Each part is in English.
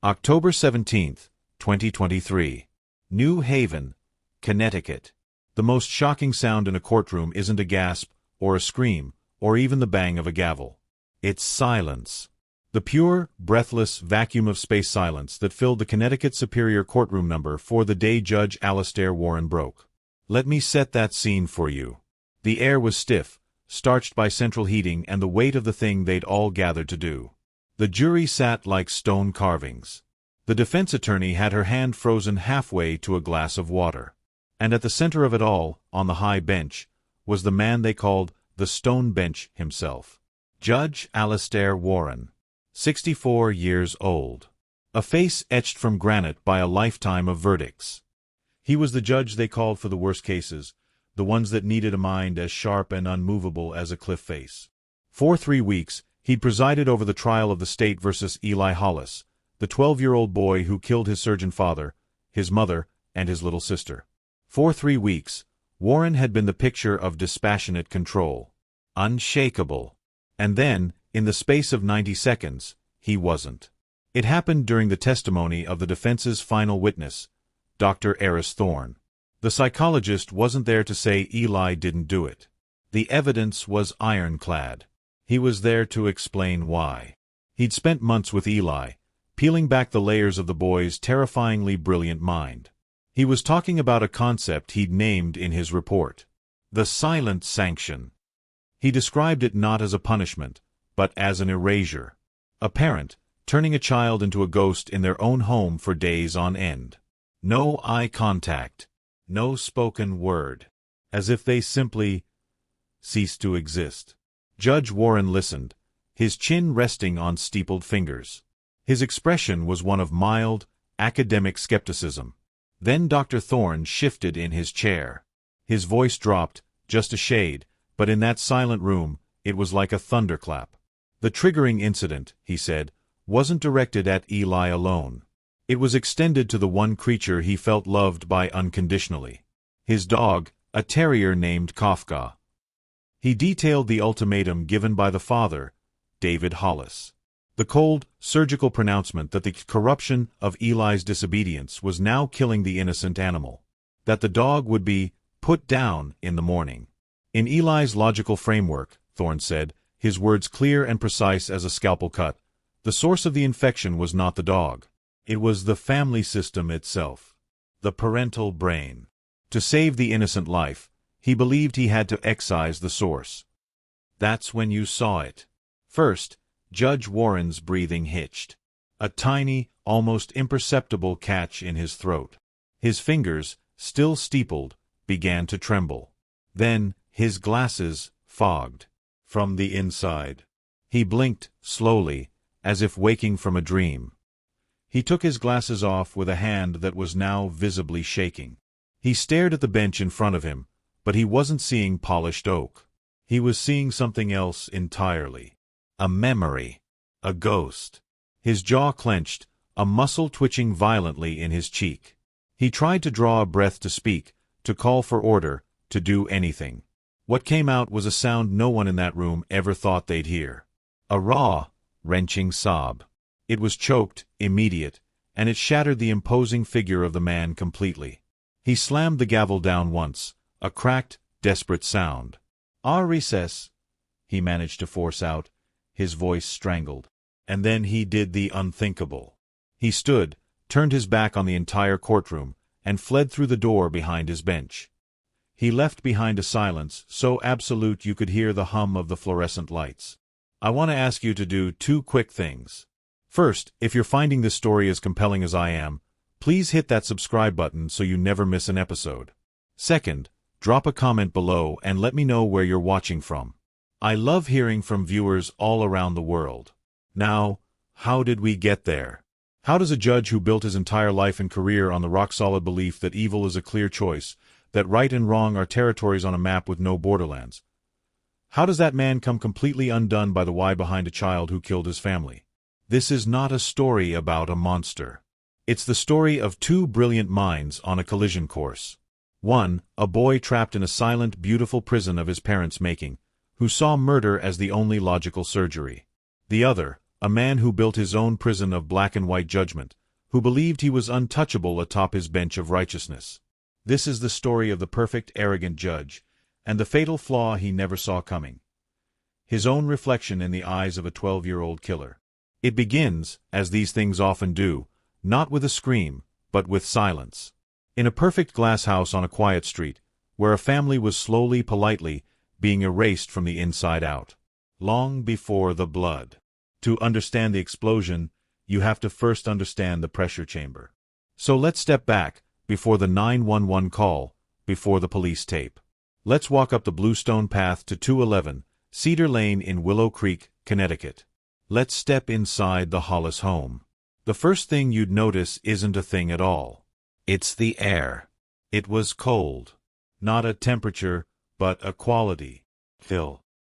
October 17, 2023. New Haven, Connecticut. The most shocking sound in a courtroom isn't a gasp, or a scream, or even the bang of a gavel. It's silence. The pure, breathless vacuum of space silence that filled the Connecticut Superior Courtroom number 4 the day Judge Alastair Warren broke. Let me set that scene for you. The air was stiff, starched by central heating and the weight of the thing they'd all gathered to do. The jury sat like stone carvings. The defense attorney had her hand frozen halfway to a glass of water. And at the center of it all, on the high bench, was the man they called the Stone Bench himself. Judge Alastair Warren. 64 years old. A face etched from granite by a lifetime of verdicts. He was the judge they called for the worst cases, the ones that needed a mind as sharp and unmovable as a cliff face. For 3 weeks, he'd presided over the trial of the state versus Eli Hollis, the 12-year-old boy who killed his surgeon father, his mother, and his little sister. For 3 weeks, Warren had been the picture of dispassionate control. Unshakable. And then, in the space of 90 seconds, he wasn't. It happened during the testimony of the defense's final witness, Dr. Eris Thorne. The psychologist wasn't there to say Eli didn't do it. The evidence was ironclad. He was there to explain why. He'd spent months with Eli, peeling back the layers of the boy's terrifyingly brilliant mind. He was talking about a concept he'd named in his report. The silent sanction. He described it not as a punishment, but as an erasure. A parent, turning a child into a ghost in their own home for days on end. No eye contact. No spoken word. As if they simply ceased to exist. Judge Warren listened, his chin resting on steepled fingers. His expression was one of mild, academic skepticism. Then Dr. Thorne shifted in his chair. His voice dropped, just a shade, but in that silent room, it was like a thunderclap. The triggering incident, he said, wasn't directed at Eli alone. It was extended to the one creature he felt loved by unconditionally. His dog, a terrier named Kafka. He detailed the ultimatum given by the father, David Hollis. The cold, surgical pronouncement that the corruption of Eli's disobedience was now killing the innocent animal. That the dog would be put down in the morning. In Eli's logical framework, Thorne said, his words clear and precise as a scalpel cut, the source of the infection was not the dog. It was the family system itself. The parental brain. To save the innocent life, he believed he had to excise the source. That's when you saw it. First, Judge Warren's breathing hitched. A tiny, almost imperceptible catch in his throat. His fingers, still steepled, began to tremble. Then, his glasses fogged. From the inside. He blinked, slowly, as if waking from a dream. He took his glasses off with a hand that was now visibly shaking. He stared at the bench in front of him, but he wasn't seeing polished oak. He was seeing something else entirely. A memory. A ghost. His jaw clenched, a muscle twitching violently in his cheek. He tried to draw a breath to speak, to call for order, to do anything. What came out was a sound no one in that room ever thought they'd hear. A raw, wrenching sob. It was choked, immediate, and it shattered the imposing figure of the man completely. He slammed the gavel down once, a cracked, desperate sound. "Our recess," he managed to force out, his voice strangled. And then he did the unthinkable. He stood, turned his back on the entire courtroom, and fled through the door behind his bench. He left behind a silence so absolute you could hear the hum of the fluorescent lights. I want to ask you to do 2 quick things. First, if you're finding this story as compelling as I am, please hit that subscribe button so you never miss an episode. Second, drop a comment below and let me know where you're watching from. I love hearing from viewers all around the world. Now, how did we get there? How does a judge who built his entire life and career on the rock-solid belief that evil is a clear choice, that right and wrong are territories on a map with no borderlands, how does that man come completely undone by the why behind a child who killed his family? This is not a story about a monster. It's the story of 2 brilliant minds on a collision course. One, a boy trapped in a silent, beautiful prison of his parents' making, who saw murder as the only logical surgery. The other, a man who built his own prison of black and white judgment, who believed he was untouchable atop his bench of righteousness. This is the story of the perfect, arrogant judge, and the fatal flaw he never saw coming. His own reflection in the eyes of a 12-year-old killer. It begins, as these things often do, not with a scream, but with silence. In a perfect glass house on a quiet street, where a family was slowly, politely, being erased from the inside out. Long before the blood. To understand the explosion, you have to first understand the pressure chamber. So let's step back, before the 911 call, before the police tape. Let's walk up the Bluestone path to 211, Cedar Lane in Willow Creek, Connecticut. Let's step inside the Hollis home. The first thing you'd notice isn't a thing at all. It's the air. It was cold. Not a temperature, but a quality.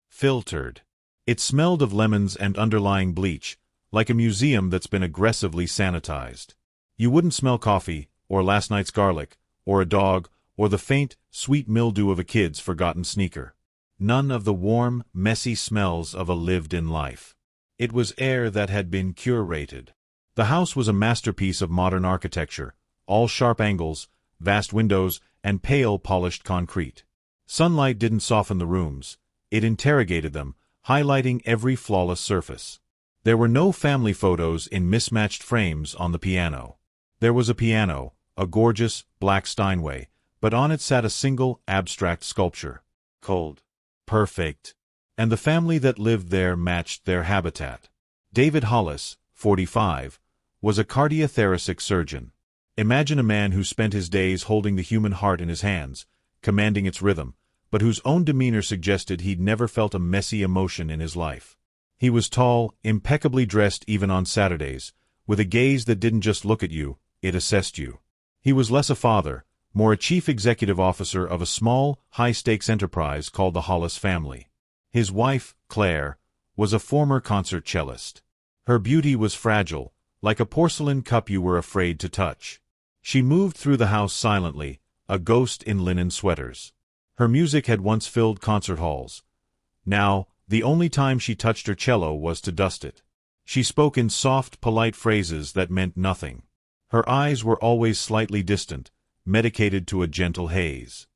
Filtered. It smelled of lemons and underlying bleach, like a museum that's been aggressively sanitized. You wouldn't smell coffee, or last night's garlic, or a dog, or the faint, sweet mildew of a kid's forgotten sneaker. None of the warm, messy smells of a lived-in life. It was air that had been curated. The house was a masterpiece of modern architecture, all sharp angles, vast windows, and pale, polished concrete. Sunlight didn't soften the rooms. It interrogated them, highlighting every flawless surface. There were no family photos in mismatched frames on the piano. There was a piano, a gorgeous, black Steinway, but on it sat a single, abstract sculpture. Cold. Perfect. And the family that lived there matched their habitat. David Hollis, 45, was a cardiothoracic surgeon. Imagine a man who spent his days holding the human heart in his hands, commanding its rhythm, but whose own demeanor suggested he'd never felt a messy emotion in his life. He was tall, impeccably dressed even on Saturdays, with a gaze that didn't just look at you, it assessed you. He was less a father, more a chief executive officer of a small, high-stakes enterprise called the Hollis family. His wife, Claire, was a former concert cellist. Her beauty was fragile, like a porcelain cup you were afraid to touch. She moved through the house silently, a ghost in linen sweaters. Her music had once filled concert halls. Now, the only time she touched her cello was to dust it. She spoke in soft, polite phrases that meant nothing. Her eyes were always slightly distant, medicated to a gentle haze.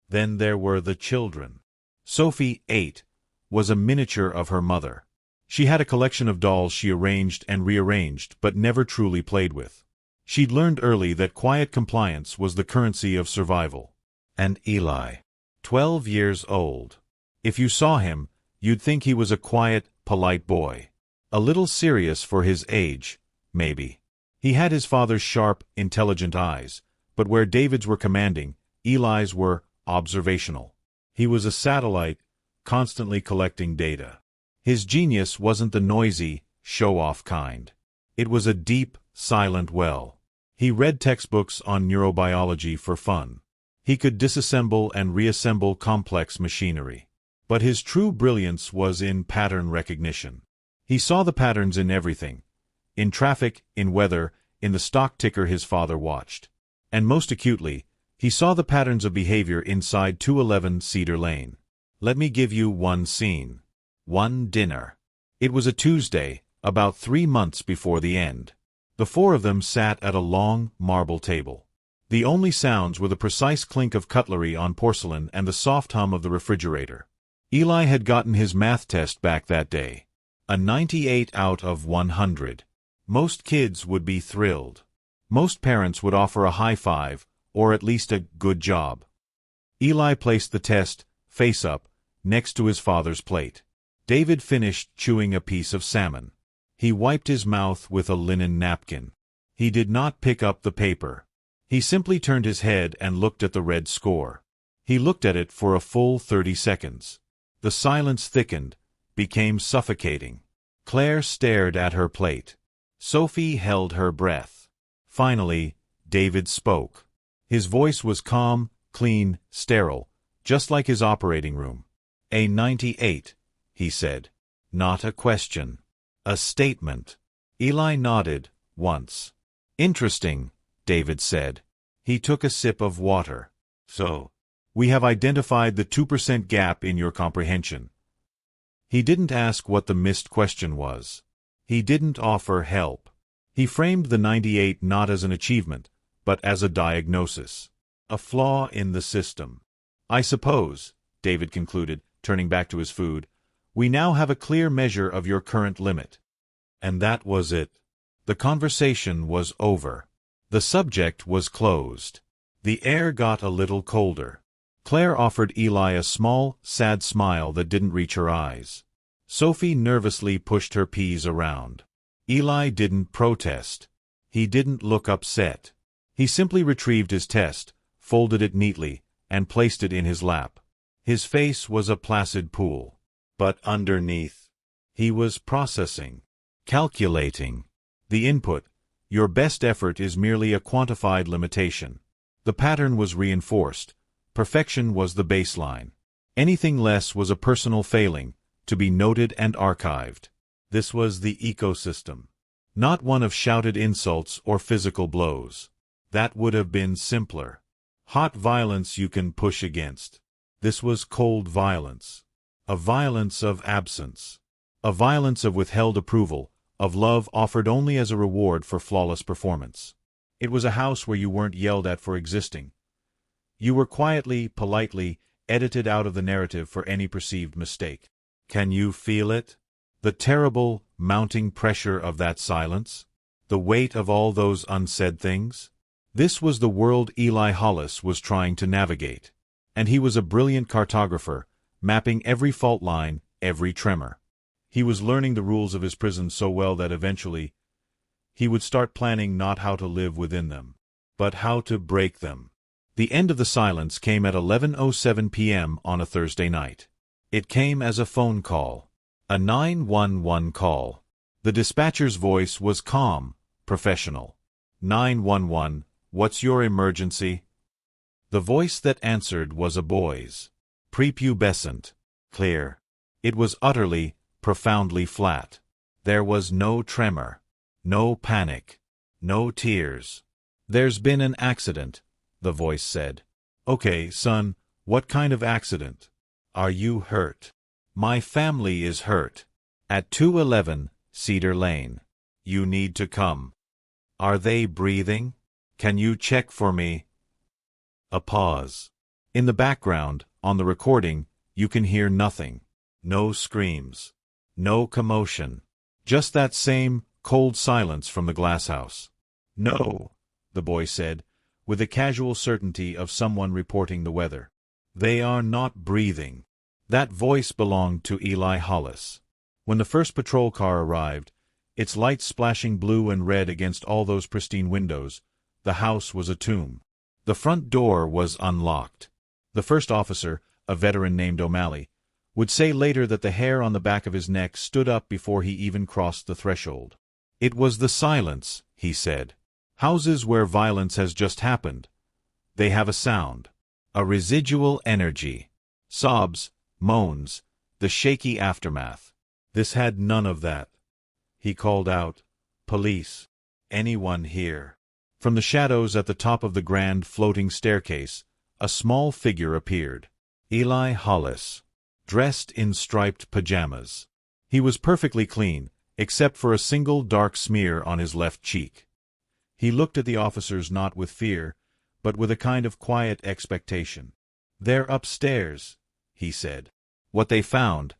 Then there were the children. Sophie, 8, was a miniature of her mother. She had a collection of dolls she arranged and rearranged but never truly played with. She'd learned early that quiet compliance was the currency of survival. And Eli, 12 years old. If you saw him, you'd think he was a quiet, polite boy. A little serious for his age, maybe. He had his father's sharp, intelligent eyes, but where David's were commanding, Eli's were observational. He was a satellite, constantly collecting data. His genius wasn't the noisy, show-off kind. It was a deep, silent well. He read textbooks on neurobiology for fun. He could disassemble and reassemble complex machinery. But his true brilliance was in pattern recognition. He saw the patterns in everything. In traffic, in weather, in the stock ticker his father watched. And most acutely, he saw the patterns of behavior inside 211 Cedar Lane. Let me give you one scene. One dinner. It was a Tuesday, about 3 months before the end. The four of them sat at a long, marble table. The only sounds were the precise clink of cutlery on porcelain and the soft hum of the refrigerator. Eli had gotten his math test back that day. A 98 out of 100. Most kids would be thrilled. Most parents would offer a high five, or at least a good job. Eli placed the test, face up, next to his father's plate. David finished chewing a piece of salmon. He wiped his mouth with a linen napkin. He did not pick up the paper. He simply turned his head and looked at the red score. He looked at it for a full 30 seconds. The silence thickened, became suffocating. Claire stared at her plate. Sophie held her breath. Finally, David spoke. His voice was calm, clean, sterile, just like his operating room. A 98, he said. Not a question. A statement. Eli nodded, once. Interesting, David said. He took a sip of water. So, we have identified the 2% gap in your comprehension. He didn't ask what the missed question was. He didn't offer help. He framed the 98 not as an achievement, but as a diagnosis. A flaw in the system. I suppose, David concluded, turning back to his food, we now have a clear measure of your current limit. And that was it. The conversation was over. The subject was closed. The air got a little colder. Claire offered Eli a small, sad smile that didn't reach her eyes. Sophie nervously pushed her peas around. Eli didn't protest. He didn't look upset. He simply retrieved his test, folded it neatly, and placed it in his lap. His face was a placid pool. But underneath, he was processing, calculating. The input, your best effort, is merely a quantified limitation. The pattern was reinforced. Perfection was the baseline. Anything less was a personal failing, to be noted and archived. This was the ecosystem. Not one of shouted insults or physical blows. That would have been simpler. Hot violence you can push against. This was cold violence. A violence of absence. A violence of withheld approval, of love offered only as a reward for flawless performance. It was a house where you weren't yelled at for existing. You were quietly, politely, edited out of the narrative for any perceived mistake. Can you feel it? The terrible, mounting pressure of that silence? The weight of all those unsaid things? This was the world Eli Hollis was trying to navigate. And he was a brilliant cartographer, mapping every fault line, every tremor. He was learning the rules of his prison so well that eventually he would start planning not how to live within them, but how to break them. The end of the silence came at 11:07 p.m. on a Thursday night. It came as a phone call. A 911 call. The dispatcher's voice was calm, professional. 911, what's your emergency? The voice that answered was a boy's. Prepubescent. Clear. It was utterly, profoundly flat. There was no tremor. No panic. No tears. There's been an accident, the voice said. Okay, son, what kind of accident? Are you hurt? My family is hurt. At 211 Cedar Lane. You need to come. Are they breathing? Can you check for me? A pause. In the background, on the recording, you can hear nothing. No screams. No commotion. Just that same, cold silence from the glass house. No, the boy said, with the casual certainty of someone reporting the weather. They are not breathing. That voice belonged to Eli Hollis. When the first patrol car arrived, its lights splashing blue and red against all those pristine windows, the house was a tomb. The front door was unlocked. The first officer, a veteran named O'Malley, would say later that the hair on the back of his neck stood up before he even crossed the threshold. It was the silence, he said. Houses where violence has just happened. They have a sound. A residual energy. Sobs, moans, the shaky aftermath. This had none of that. He called out, "Police. Anyone here?" From the shadows at the top of the grand floating staircase, a small figure appeared. Eli Hollis, dressed in striped pajamas. He was perfectly clean, except for a single dark smear on his left cheek. He looked at the officers not with fear, but with a kind of quiet expectation. "They're upstairs," he said. What they found,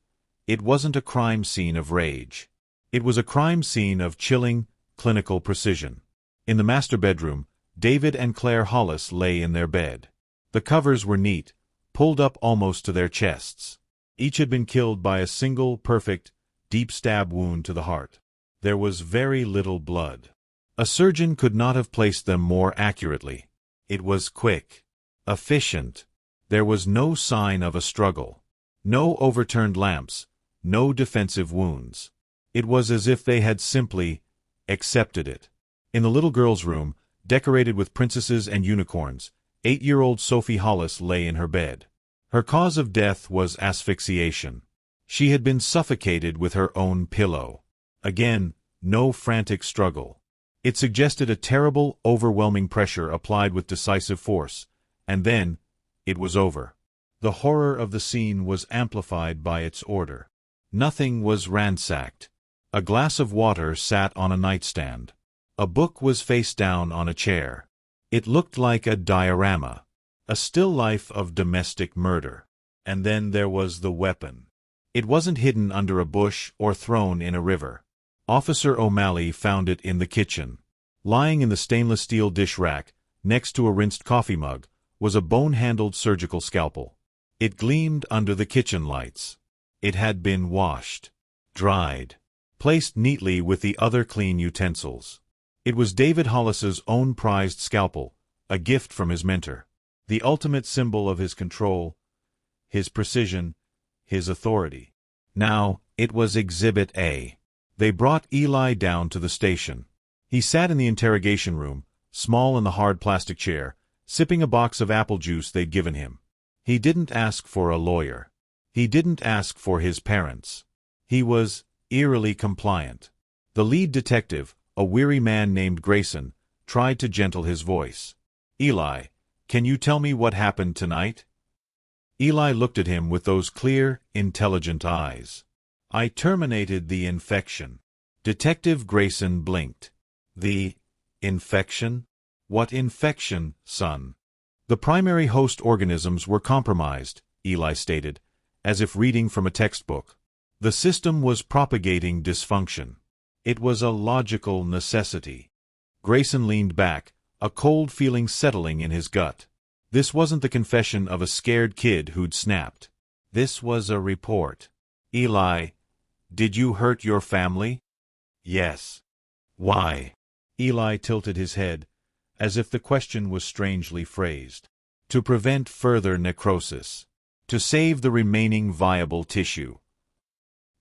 it wasn't a crime scene of rage. It was a crime scene of chilling, clinical precision. In the master bedroom, David and Claire Hollis lay in their bed. The covers were neat, pulled up almost to their chests. Each had been killed by a single, perfect, deep stab wound to the heart. There was very little blood. A surgeon could not have placed them more accurately. It was quick, efficient. There was no sign of a struggle. No overturned lamps, no defensive wounds. It was as if they had simply accepted it. In the little girl's room, decorated with princesses and unicorns, 8-year-old Sophie Hollis lay in her bed. Her cause of death was asphyxiation. She had been suffocated with her own pillow. Again, no frantic struggle. It suggested a terrible, overwhelming pressure applied with decisive force, and then it was over. The horror of the scene was amplified by its order. Nothing was ransacked. A glass of water sat on a nightstand. A book was face down on a chair. It looked like a diorama, a still life of domestic murder. And then there was the weapon. It wasn't hidden under a bush or thrown in a river. Officer O'Malley found it in the kitchen. Lying in the stainless steel dish rack, next to a rinsed coffee mug, was a bone-handled surgical scalpel. It gleamed under the kitchen lights. It had been washed, dried, placed neatly with the other clean utensils. It was David Hollis's own prized scalpel, a gift from his mentor, the ultimate symbol of his control, his precision, his authority. Now, it was Exhibit A. They brought Eli down to the station. He sat in the interrogation room, small in the hard plastic chair, sipping a box of apple juice they'd given him. He didn't ask for a lawyer. He didn't ask for his parents. He was eerily compliant. The lead detective, a weary man named Grayson, tried to gentle his voice. "Eli, can you tell me what happened tonight?" Eli looked at him with those clear, intelligent eyes. "I terminated the infection." Detective Grayson blinked. "The infection? What infection, son?" "The primary host organisms were compromised," Eli stated, as if reading from a textbook. "The system was propagating dysfunction. It was a logical necessity." Grayson leaned back, a cold feeling settling in his gut. This wasn't the confession of a scared kid who'd snapped. This was a report. "Eli, did you hurt your family?" "Yes." "Why?" Eli tilted his head, as if the question was strangely phrased. "To prevent further necrosis. To save the remaining viable tissue."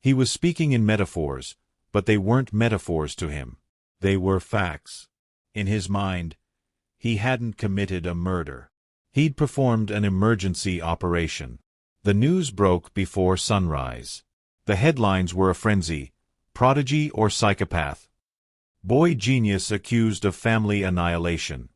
He was speaking in metaphors, but they weren't metaphors to him. They were facts. In his mind, he hadn't committed a murder. He'd performed an emergency operation. The news broke before sunrise. The headlines were a frenzy: prodigy or psychopath, boy genius accused of family annihilation.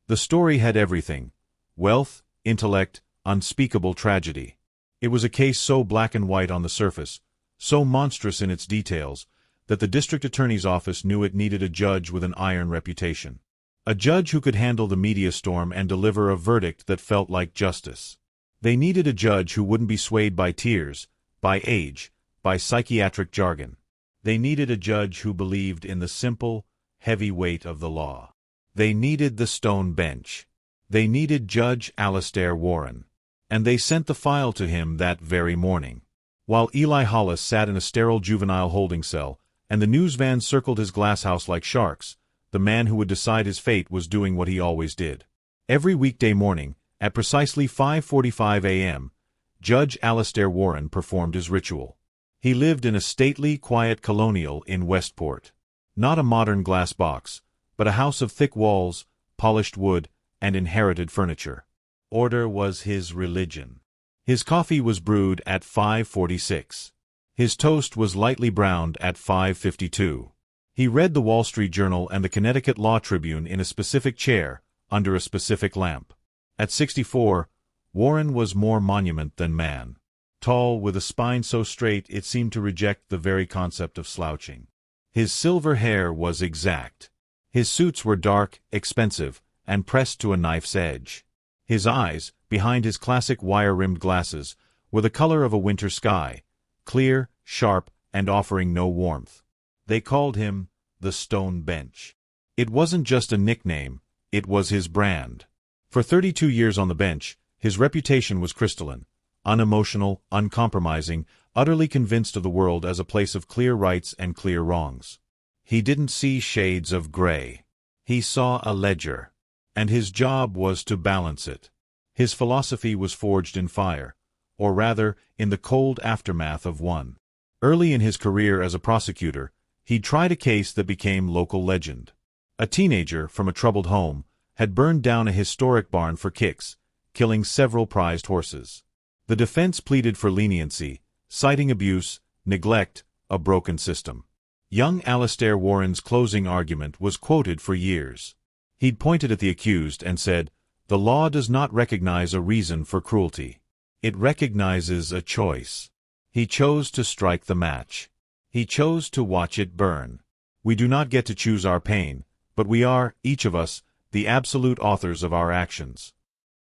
The story had everything: wealth, intellect, unspeakable tragedy. It was a case so black and white on the surface, so monstrous in its details, that the district attorney's office knew it needed a judge with an iron reputation. A judge who could handle the media storm and deliver a verdict that felt like justice. They needed a judge who wouldn't be swayed by tears, by age, by psychiatric jargon. They needed a judge who believed in the simple, heavy weight of the law. They needed the stone bench. They needed Judge Alastair Warren. And they sent the file to him that very morning. While Eli Hollis sat in a sterile juvenile holding cell, and the news vans circled his glasshouse like sharks, the man who would decide his fate was doing what he always did. Every weekday morning, at precisely 5:45 a.m., Judge Alastair Warren performed his ritual. He lived in a stately, quiet colonial in Westport. Not a modern glass box, but a house of thick walls, polished wood, and inherited furniture. Order was his religion. His coffee was brewed at 5:46. His toast was lightly browned at 5:52. He read the Wall Street Journal and the Connecticut Law Tribune in a specific chair, under a specific lamp. At 64, Warren was more monument than man. Tall, with a spine so straight it seemed to reject the very concept of slouching. His silver hair was exact. His suits were dark, expensive, and pressed to a knife's edge. His eyes, behind his classic wire-rimmed glasses, were the color of a winter sky, clear, sharp, and offering no warmth. They called him the Stone Bench. It wasn't just a nickname, it was his brand. For 32 years on the bench, his reputation was crystalline, unemotional, uncompromising, utterly convinced of the world as a place of clear rights and clear wrongs. He didn't see shades of gray. He saw a ledger, and his job was to balance it. His philosophy was forged in fire, or rather, in the cold aftermath of one. Early in his career as a prosecutor, he'd tried a case that became local legend. A teenager from a troubled home had burned down a historic barn for kicks, killing several prized horses. The defense pleaded for leniency, citing abuse, neglect, a broken system. Young Alastair Warren's closing argument was quoted for years. He'd pointed at the accused and said, "The law does not recognize a reason for cruelty. It recognizes a choice." He chose to strike the match. He chose to watch it burn. We do not get to choose our pain, but we are, each of us, the absolute authors of our actions.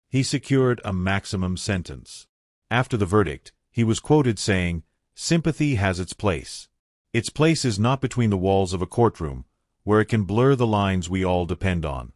He secured a maximum sentence. After the verdict, he was quoted saying, "Sympathy has its place. Its place is not between the walls of a courtroom, where it can blur the lines we all depend on."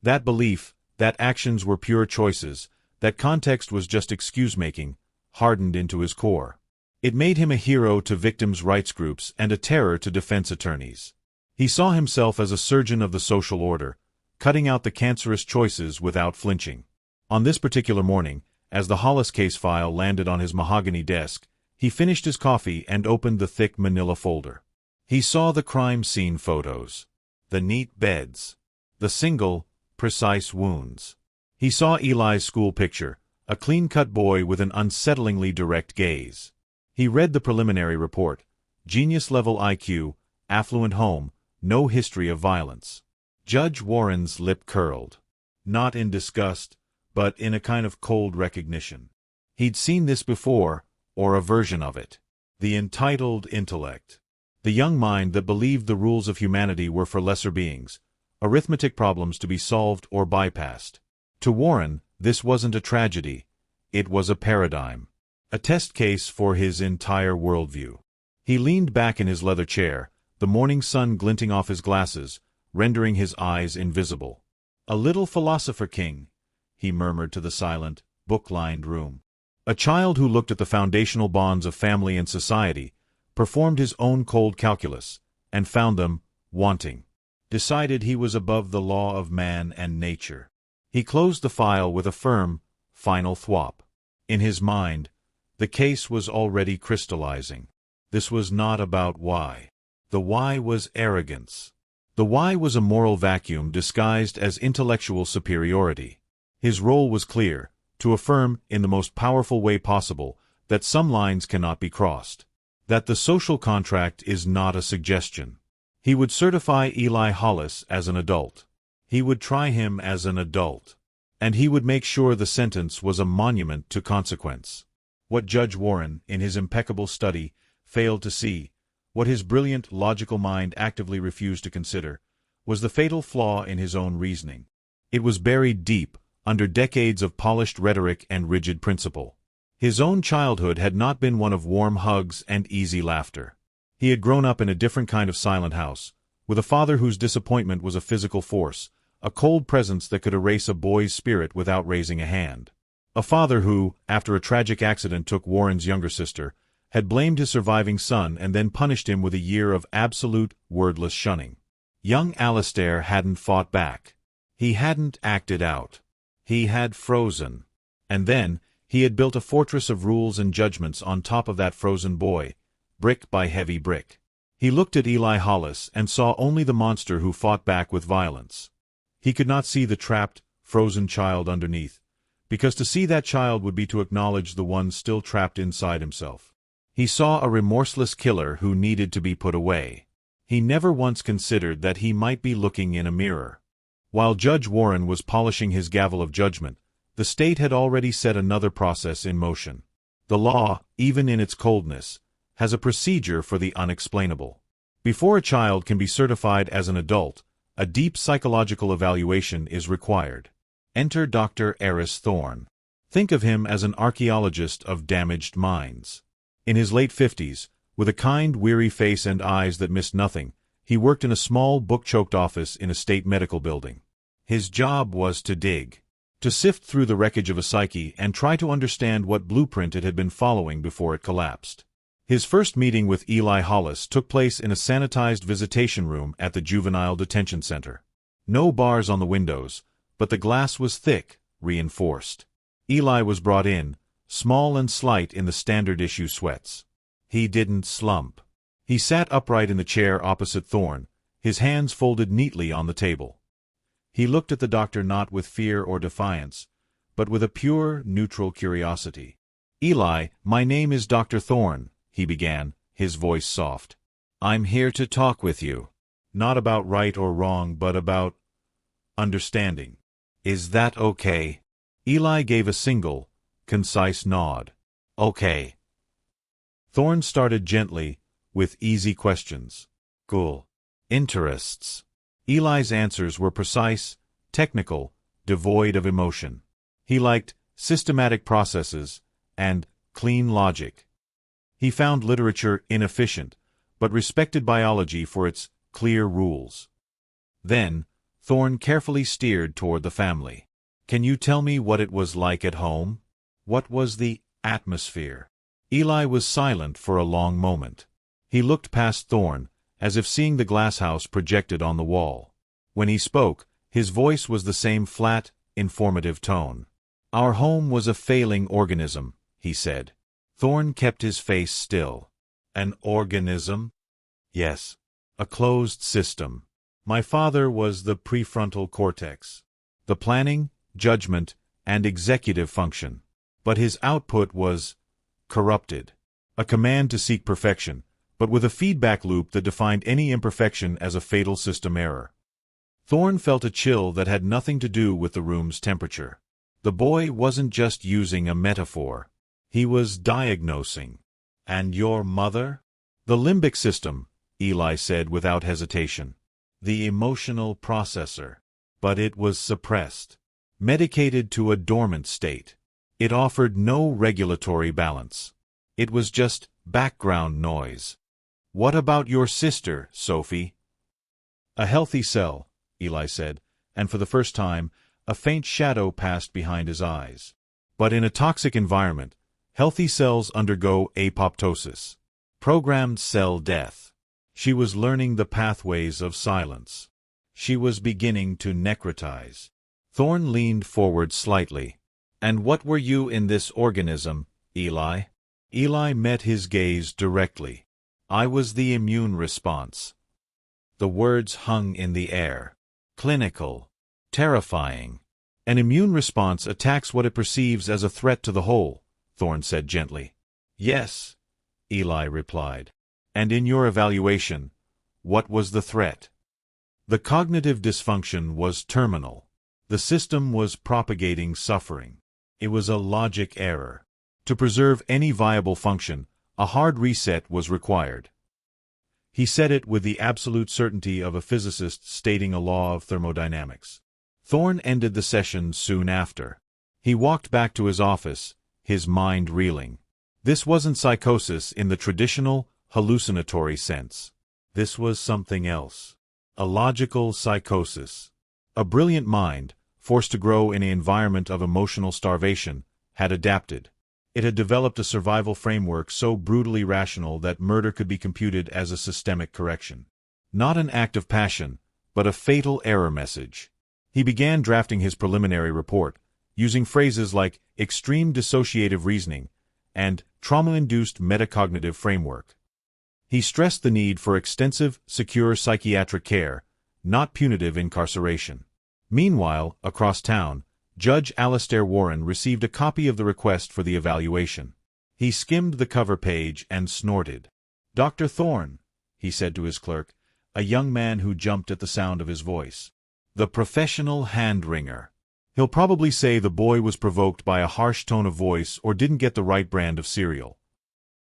That belief, that actions were pure choices, that context was just excuse-making, hardened into his core. It made him a hero to victims' rights groups and a terror to defense attorneys. He saw himself as a surgeon of the social order, cutting out the cancerous choices without flinching. On this particular morning, as the Hollis case file landed on his mahogany desk, he finished his coffee and opened the thick manila folder. He saw the crime scene photos, the neat beds, the single, precise wounds. He saw Eli's school picture, a clean-cut boy with an unsettlingly direct gaze. He read the preliminary report, genius-level IQ, affluent home, no history of violence. Judge Warren's lip curled. Not in disgust, but in a kind of cold recognition. He'd seen this before, or a version of it. The entitled intellect. The young mind that believed the rules of humanity were for lesser beings, arithmetic problems to be solved or bypassed. To Warren, this wasn't a tragedy, it was a paradigm. A test case for his entire worldview. He leaned back in his leather chair, the morning sun glinting off his glasses, rendering his eyes invisible. "A little philosopher king," he murmured to the silent, book-lined room. A child who looked at the foundational bonds of family and society, performed his own cold calculus, and found them wanting. Decided he was above the law of man and nature. He closed the file with a firm, final thwop. In his mind, the case was already crystallizing. This was not about why. The why was arrogance. The why was a moral vacuum disguised as intellectual superiority. His role was clear, to affirm, in the most powerful way possible, that some lines cannot be crossed. That the social contract is not a suggestion. He would certify Eli Hollis as an adult. He would try him as an adult. And he would make sure the sentence was a monument to consequence. What Judge Warren, in his impeccable study, failed to see, what his brilliant, logical mind actively refused to consider, was the fatal flaw in his own reasoning. It was buried deep, under decades of polished rhetoric and rigid principle. His own childhood had not been one of warm hugs and easy laughter. He had grown up in a different kind of silent house, with a father whose disappointment was a physical force, a cold presence that could erase a boy's spirit without raising a hand. A father who, after a tragic accident took Warren's younger sister, had blamed his surviving son and then punished him with a year of absolute, wordless shunning. Young Alistair hadn't fought back. He hadn't acted out. He had frozen. And then, he had built a fortress of rules and judgments on top of that frozen boy, brick by heavy brick. He looked at Eli Hollis and saw only the monster who fought back with violence. He could not see the trapped, frozen child underneath, because to see that child would be to acknowledge the one still trapped inside himself. He saw a remorseless killer who needed to be put away. He never once considered that he might be looking in a mirror. While Judge Warren was polishing his gavel of judgment, the state had already set another process in motion. The law, even in its coldness, has a procedure for the unexplainable. Before a child can be certified as an adult, a deep psychological evaluation is required. Enter Dr. Eris Thorne. Think of him as an archaeologist of damaged minds. In his late 50s, with a kind, weary face and eyes that missed nothing, he worked in a small, book-choked office in a state medical building. His job was to dig, to sift through the wreckage of a psyche and try to understand what blueprint it had been following before it collapsed. His first meeting with Eli Hollis took place in a sanitized visitation room at the Juvenile Detention Center. No bars on the windows, but the glass was thick, reinforced. Eli was brought in, small and slight in the standard-issue sweats. He didn't slump. He sat upright in the chair opposite Thorne, his hands folded neatly on the table. He looked at the doctor not with fear or defiance, but with a pure, neutral curiosity. "Eli, my name is Dr. Thorne," he began, his voice soft. "I'm here to talk with you. Not about right or wrong, but about understanding. Is that okay?" Eli gave a single, concise nod. "Okay." Thorne started gently, with easy questions. Cool. Interests. Eli's answers were precise, technical, devoid of emotion. He liked systematic processes and clean logic. He found literature inefficient, but respected biology for its clear rules. Then, Thorne carefully steered toward the family. Can you tell me what it was like at home? What was the atmosphere? Eli was silent for a long moment. He looked past Thorne, as if seeing the glass house projected on the wall. When he spoke, his voice was the same flat, informative tone. Our home was a failing organism, he said. Thorne kept his face still. An organism? Yes. A closed system. My father was the prefrontal cortex. The planning, judgment, and executive function. But his output was corrupted. A command to seek perfection, but with a feedback loop that defined any imperfection as a fatal system error. Thorne felt a chill that had nothing to do with the room's temperature. The boy wasn't just using a metaphor. He was diagnosing. And your mother? The limbic system, Eli said without hesitation. The emotional processor. But it was suppressed. Medicated to a dormant state. It offered no regulatory balance. It was just background noise. What about your sister, Sophie? A healthy cell, Eli said, and for the first time, a faint shadow passed behind his eyes. But in a toxic environment, healthy cells undergo apoptosis, programmed cell death. She was learning the pathways of silence. She was beginning to necrotize. Thorne leaned forward slightly. And what were you in this organism, Eli? Eli met his gaze directly. I was the immune response. The words hung in the air. Clinical. Terrifying. An immune response attacks what it perceives as a threat to the whole, Thorne said gently. Yes, Eli replied. And in your evaluation, what was the threat? The cognitive dysfunction was terminal. The system was propagating suffering. It was a logic error. To preserve any viable function, a hard reset was required. He said it with the absolute certainty of a physicist stating a law of thermodynamics. Thorne ended the session soon after. He walked back to his office, his mind reeling. This wasn't psychosis in the traditional, hallucinatory sense. This was something else. A logical psychosis. A brilliant mind, forced to grow in an environment of emotional starvation, had adapted. It had developed a survival framework so brutally rational that murder could be computed as a systemic correction. Not an act of passion, but a fatal error message. He began drafting his preliminary report, using phrases like extreme dissociative reasoning and trauma-induced metacognitive framework. He stressed the need for extensive, secure psychiatric care, not punitive incarceration. Meanwhile, across town, Judge Alastair Warren received a copy of the request for the evaluation. He skimmed the cover page and snorted. Dr. Thorne, he said to his clerk, a young man who jumped at the sound of his voice. The professional hand-wringer. He'll probably say the boy was provoked by a harsh tone of voice or didn't get the right brand of cereal.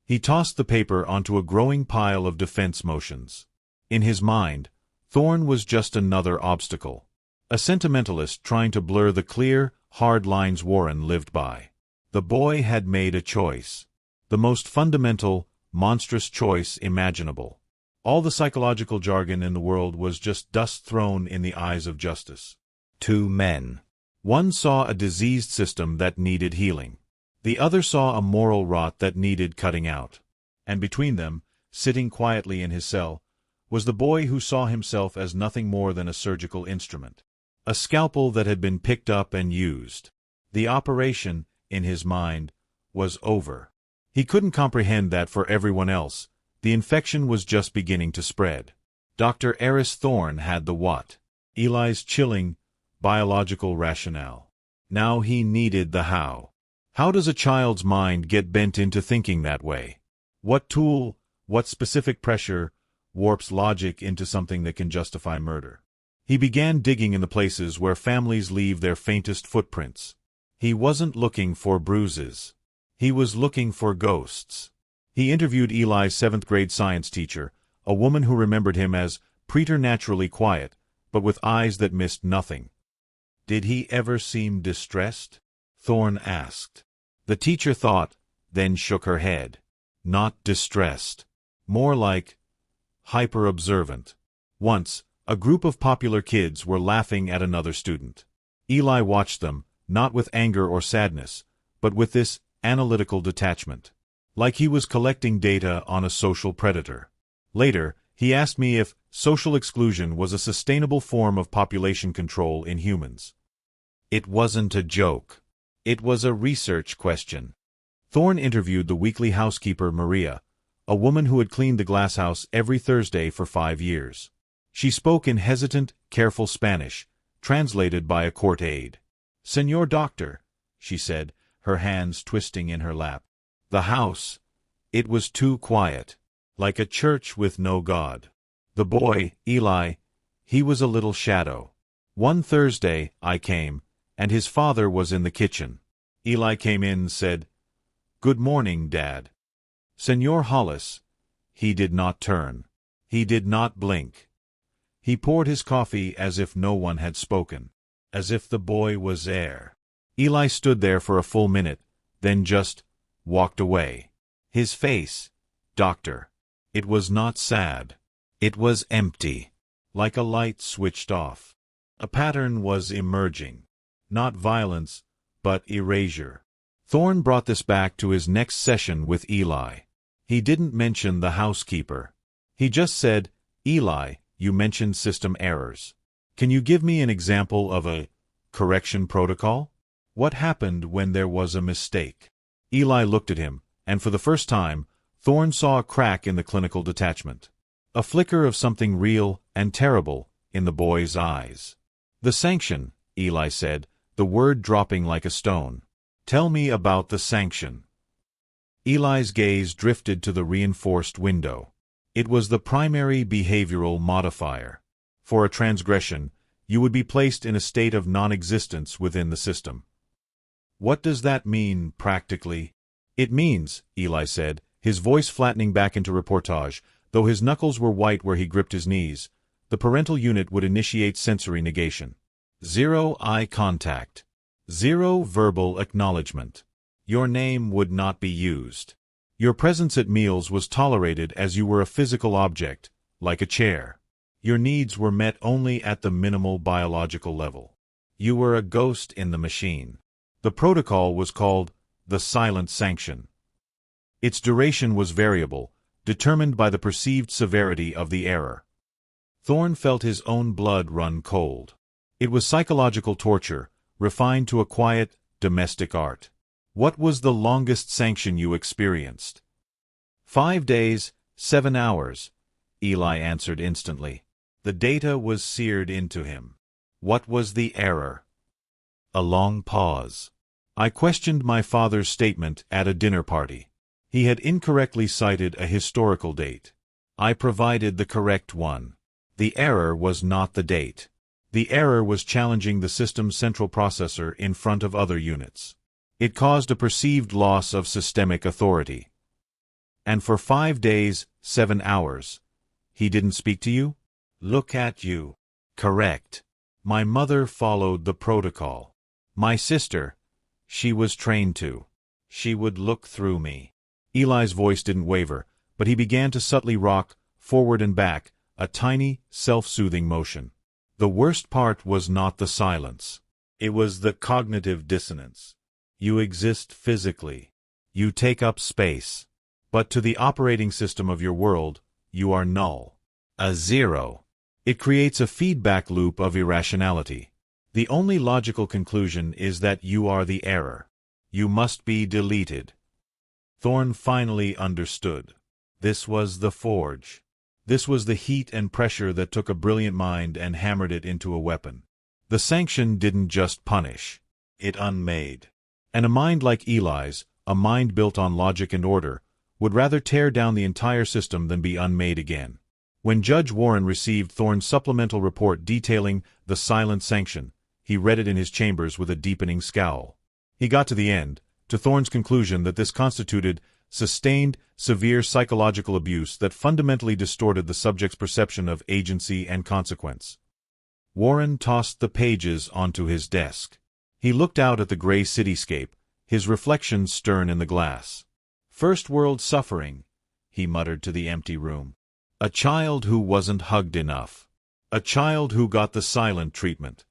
He tossed the paper onto a growing pile of defense motions. In his mind, Thorne was just another obstacle. A sentimentalist trying to blur the clear, hard lines Warren lived by. The boy had made a choice. The most fundamental, monstrous choice imaginable. All the psychological jargon in the world was just dust thrown in the eyes of justice. Two men. One saw a diseased system that needed healing. The other saw a moral rot that needed cutting out. And between them, sitting quietly in his cell, was the boy who saw himself as nothing more than a surgical instrument. A scalpel that had been picked up and used. The operation, in his mind, was over. He couldn't comprehend that for everyone else, the infection was just beginning to spread. Dr. Eris Thorne had the what? Eli's chilling, biological rationale. Now he needed the how. How does a child's mind get bent into thinking that way? What tool, what specific pressure, warps logic into something that can justify murder? He began digging in the places where families leave their faintest footprints. He wasn't looking for bruises. He was looking for ghosts. He interviewed Eli's 7th-grade science teacher, a woman who remembered him as preternaturally quiet, but with eyes that missed nothing. "Did he ever seem distressed?" Thorne asked. The teacher thought, then shook her head. "Not distressed. More like hyper-observant." Once, a group of popular kids were laughing at another student. Eli watched them, not with anger or sadness, but with this analytical detachment, like he was collecting data on a social predator. Later, he asked me if social exclusion was a sustainable form of population control in humans. It wasn't a joke. It was a research question. Thorne interviewed the weekly housekeeper Maria, a woman who had cleaned the glasshouse every Thursday for 5 years. She spoke in hesitant, careful Spanish, translated by a court aide. "Señor Doctor," she said, her hands twisting in her lap. The house, it was too quiet, like a church with no God. The boy, Eli, he was a little shadow. One Thursday, I came, and his father was in the kitchen. Eli came in and said, "Good morning, Dad." "Señor Hollis." He did not turn. He did not blink. He poured his coffee as if no one had spoken, as if the boy was air. Eli stood there for a full minute, then just walked away. His face, Doctor, it was not sad. It was empty, like a light switched off. A pattern was emerging. Not violence, but erasure. Thorne brought this back to his next session with Eli. He didn't mention the housekeeper. He just said, "Eli, you mentioned system errors. Can you give me an example of a correction protocol? What happened when there was a mistake?" Eli looked at him, and for the first time, Thorne saw a crack in the clinical detachment. A flicker of something real and terrible in the boy's eyes. "The sanction," Eli said, the word dropping like a stone. "Tell me about the sanction." Eli's gaze drifted to the reinforced window. It was the primary behavioral modifier. For a transgression, you would be placed in a state of non-existence within the system. "What does that mean, practically?" "It means," Eli said, his voice flattening back into reportage, though his knuckles were white where he gripped his knees, the parental unit would initiate sensory negation. 0 eye contact. 0 verbal acknowledgement. Your name would not be used. Your presence at meals was tolerated as you were a physical object, like a chair. Your needs were met only at the minimal biological level. You were a ghost in the machine. The protocol was called the silent sanction. Its duration was variable, determined by the perceived severity of the error. Thorne felt his own blood run cold. It was psychological torture, refined to a quiet, domestic art. "What was the longest sanction you experienced?" 5 days, 7 hours, Eli answered instantly. The data was seared into him. What was the error? A long pause. "I questioned my father's statement at a dinner party. He had incorrectly cited a historical date. I provided the correct one. The error was not the date. The error was challenging the system's central processor in front of other units. It caused a perceived loss of systemic authority." "And for 5 days, 7 hours, he didn't speak to you?" "Look at you." "Correct. My mother followed the protocol. My sister, she was trained to. She would look through me." Eli's voice didn't waver, but he began to subtly rock, forward and back, a tiny, self-soothing motion. The worst part was not the silence. It was the cognitive dissonance. You exist physically. You take up space. But to the operating system of your world, you are null. A zero. It creates a feedback loop of irrationality. The only logical conclusion is that you are the error. You must be deleted. Thorne finally understood. This was the forge. This was the heat and pressure that took a brilliant mind and hammered it into a weapon. The sanction didn't just punish. It unmade. And a mind like Eli's, a mind built on logic and order, would rather tear down the entire system than be unmade again. When Judge Warren received Thorne's supplemental report detailing the silent sanction, he read it in his chambers with a deepening scowl. He got to the end, to Thorne's conclusion that this constituted sustained, severe psychological abuse that fundamentally distorted the subject's perception of agency and consequence. Warren tossed the pages onto his desk. He looked out at the gray cityscape, his reflection stern in the glass. "First world suffering," he muttered to the empty room. "A child who wasn't hugged enough. A child who got the silent treatment."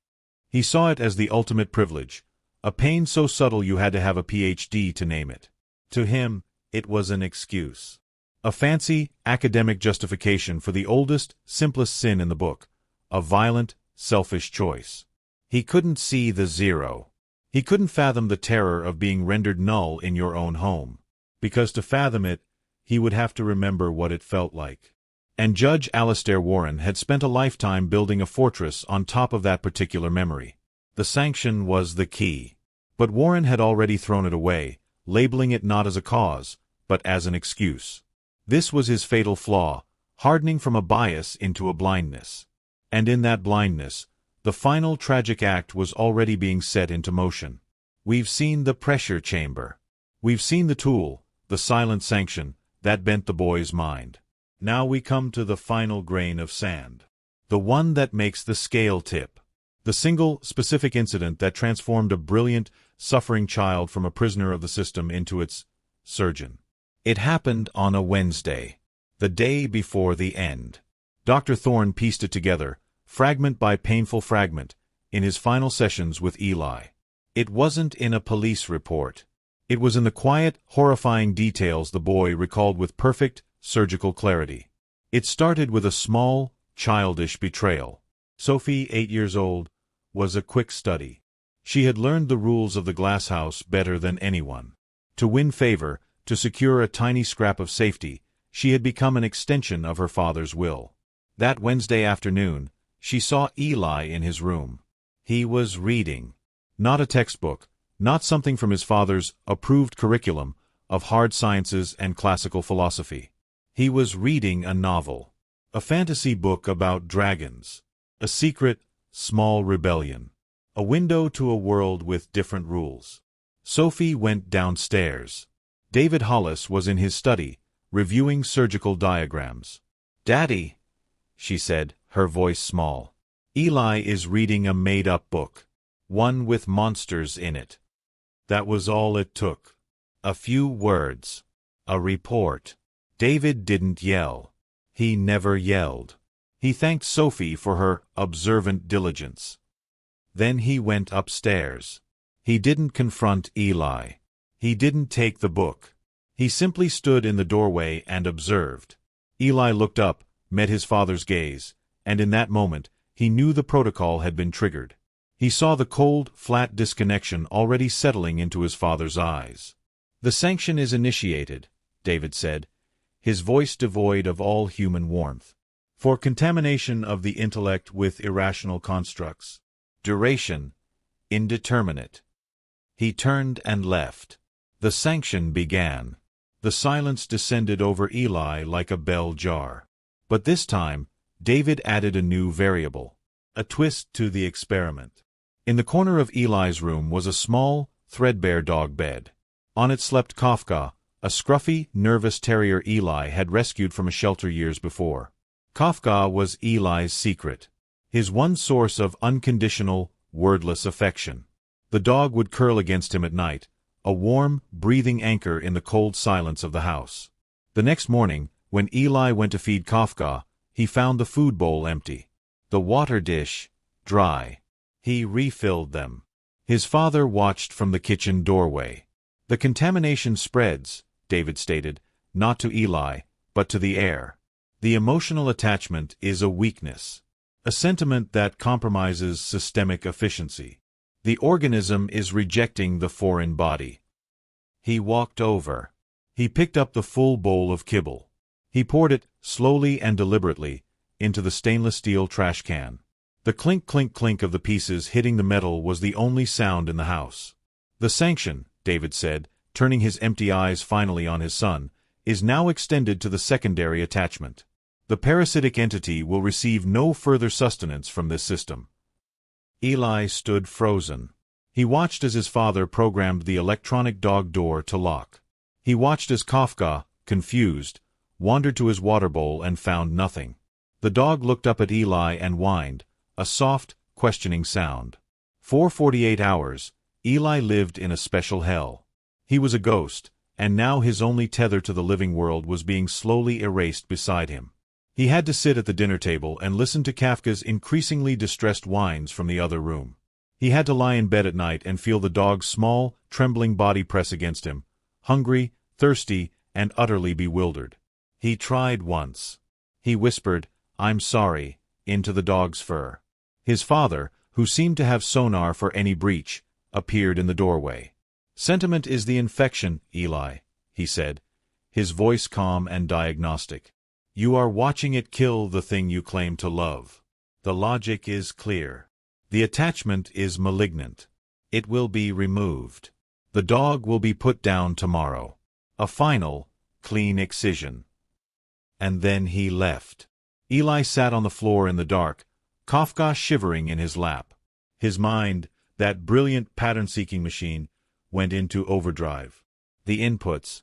He saw it as the ultimate privilege, a pain so subtle you had to have a PhD to name it. To him, it was an excuse. A fancy, academic justification for the oldest, simplest sin in the book, a violent, selfish choice. He couldn't see the zero. He couldn't fathom the terror of being rendered null in your own home. Because to fathom it, he would have to remember what it felt like. And Judge Alastair Warren had spent a lifetime building a fortress on top of that particular memory. The sanction was the key. But Warren had already thrown it away, labeling it not as a cause, but as an excuse. This was his fatal flaw, hardening from a bias into a blindness. And in that blindness, the final tragic act was already being set into motion. We've seen the pressure chamber. We've seen the tool, the silent sanction, that bent the boy's mind. Now we come to the final grain of sand. The one that makes the scale tip. The single, specific incident that transformed a brilliant, suffering child from a prisoner of the system into its surgeon. It happened on a Wednesday, the day before the end. Dr. Thorne pieced it together, fragment by painful fragment, in his final sessions with Eli. It wasn't in a police report. It was in the quiet, horrifying details the boy recalled with perfect, surgical clarity. It started with a small, childish betrayal. Sophie, 8 years old, was a quick study. She had learned the rules of the glass house better than anyone. To win favor, to secure a tiny scrap of safety, she had become an extension of her father's will. That Wednesday afternoon, she saw Eli in his room. He was reading. Not a textbook, not something from his father's approved curriculum of hard sciences and classical philosophy. He was reading a novel. A fantasy book about dragons. A secret, small rebellion. A window to a world with different rules. Sophie went downstairs. David Hollis was in his study, reviewing surgical diagrams. "Daddy," she said, her voice small. "Eli is reading a made-up book. One with monsters in it." That was all it took. A few words. A report. David didn't yell. He never yelled. He thanked Sophie for her observant diligence. Then he went upstairs. He didn't confront Eli. He didn't take the book. He simply stood in the doorway and observed. Eli looked up, met his father's gaze, and in that moment, he knew the protocol had been triggered. He saw the cold, flat disconnection already settling into his father's eyes. "The sanction is initiated," David said, his voice devoid of all human warmth. "For contamination of the intellect with irrational constructs. Duration, indeterminate." He turned and left. The sanction began. The silence descended over Eli like a bell jar. But this time, David added a new variable, a twist to the experiment. In the corner of Eli's room was a small, threadbare dog bed. On it slept Kafka, a scruffy, nervous terrier Eli had rescued from a shelter years before. Kafka was Eli's secret, his one source of unconditional, wordless affection. The dog would curl against him at night, a warm, breathing anchor in the cold silence of the house. The next morning, when Eli went to feed Kafka, he found the food bowl empty. The water dish, dry. He refilled them. His father watched from the kitchen doorway. "The contamination spreads," David stated, not to Eli, but to the air. "The emotional attachment is a weakness, a sentiment that compromises systemic efficiency. The organism is rejecting the foreign body." He walked over. He picked up the full bowl of kibble. He poured it, slowly and deliberately, into the stainless steel trash can. The clink-clink-clink of the pieces hitting the metal was the only sound in the house. "The sanction," David said, turning his empty eyes finally on his son, "is now extended to the secondary attachment. The parasitic entity will receive no further sustenance from this system." Eli stood frozen. He watched as his father programmed the electronic dog door to lock. He watched as Kafka, confused, wandered to his water bowl and found nothing. The dog looked up at Eli and whined, a soft, questioning sound. For 48 hours, Eli lived in a special hell. He was a ghost, and now his only tether to the living world was being slowly erased beside him. He had to sit at the dinner table and listen to Kafka's increasingly distressed whines from the other room. He had to lie in bed at night and feel the dog's small, trembling body press against him, hungry, thirsty, and utterly bewildered. He tried once. He whispered, "I'm sorry," into the dog's fur. His father, who seemed to have sonar for any breach, appeared in the doorway. "Sentiment is the infection, Eli," he said, his voice calm and diagnostic. "You are watching it kill the thing you claim to love. The logic is clear. The attachment is malignant. It will be removed. The dog will be put down tomorrow. A final, clean excision." And then he left. Eli sat on the floor in the dark, Kafka shivering in his lap. His mind, that brilliant pattern-seeking machine, went into overdrive. The inputs.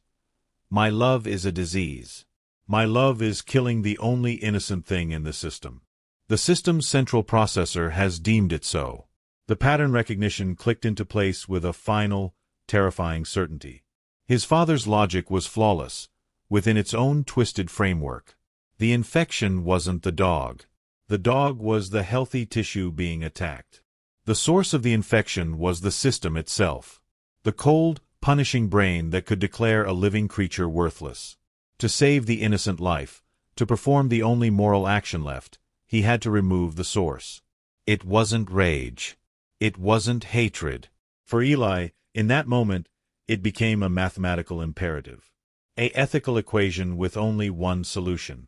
My love is a disease. My love is killing the only innocent thing in the system. The system's central processor has deemed it so. The pattern recognition clicked into place with a final, terrifying certainty. His father's logic was flawless, within its own twisted framework. The infection wasn't the dog. The dog was the healthy tissue being attacked. The source of the infection was the system itself. The cold, punishing brain that could declare a living creature worthless. To save the innocent life, to perform the only moral action left, he had to remove the source. It wasn't rage. It wasn't hatred. For Eli, in that moment, it became a mathematical imperative. An ethical equation with only one solution.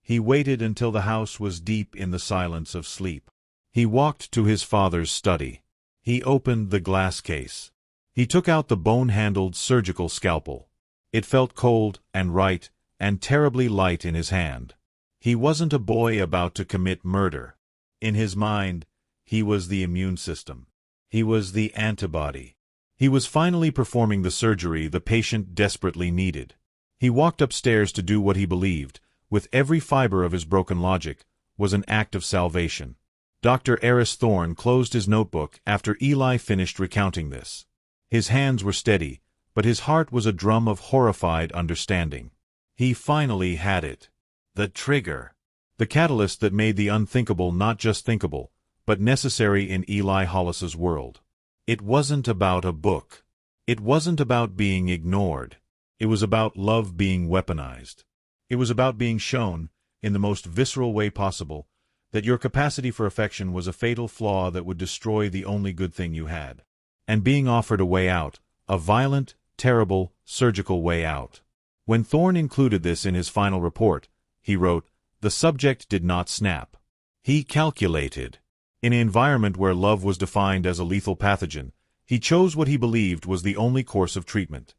He waited until the house was deep in the silence of sleep. He walked to his father's study. He opened the glass case. He took out the bone-handled surgical scalpel. It felt cold and right and terribly light in his hand. He wasn't a boy about to commit murder. In his mind, he was the immune system. He was the antibody. He was finally performing the surgery the patient desperately needed. He walked upstairs to do what he believed, with every fiber of his broken logic, was an act of salvation. Dr. Eris Thorne closed his notebook after Eli finished recounting this. His hands were steady, but his heart was a drum of horrified understanding. He finally had it. The trigger. The catalyst that made the unthinkable not just thinkable, but necessary in Eli Hollis's world. It wasn't about a book. It wasn't about being ignored. It was about love being weaponized. It was about being shown, in the most visceral way possible, that your capacity for affection was a fatal flaw that would destroy the only good thing you had. And being offered a way out, a violent, terrible, surgical way out. When Thorne included this in his final report, he wrote, "The subject did not snap. He calculated. In an environment where love was defined as a lethal pathogen, he chose what he believed was the only course of treatment."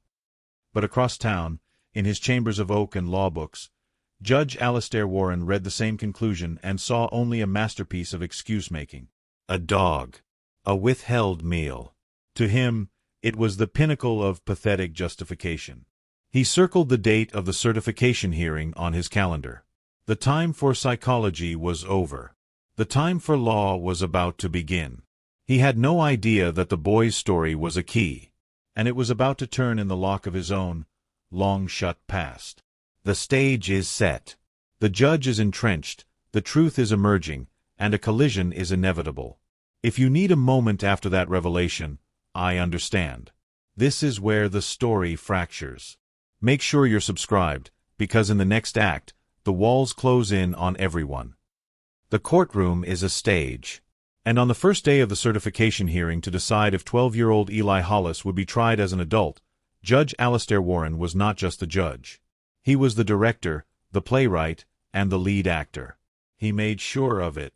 But across town, in his chambers of oak and law books, Judge Alastair Warren read the same conclusion and saw only a masterpiece of excuse-making. A dog. A withheld meal. To him, it was the pinnacle of pathetic justification. He circled the date of the certification hearing on his calendar. The time for psychology was over. The time for law was about to begin. He had no idea that the boy's story was a key, and it was about to turn in the lock of his own, long-shut past. The stage is set. The judge is entrenched, the truth is emerging, and a collision is inevitable. If you need a moment after that revelation, I understand. This is where the story fractures. Make sure you're subscribed, because in the next act, the walls close in on everyone. The courtroom is a stage. And on the first day of the certification hearing to decide if 12-year-old Eli Hollis would be tried as an adult, Judge Alastair Warren was not just the judge. He was the director, the playwright, and the lead actor. He made sure of it.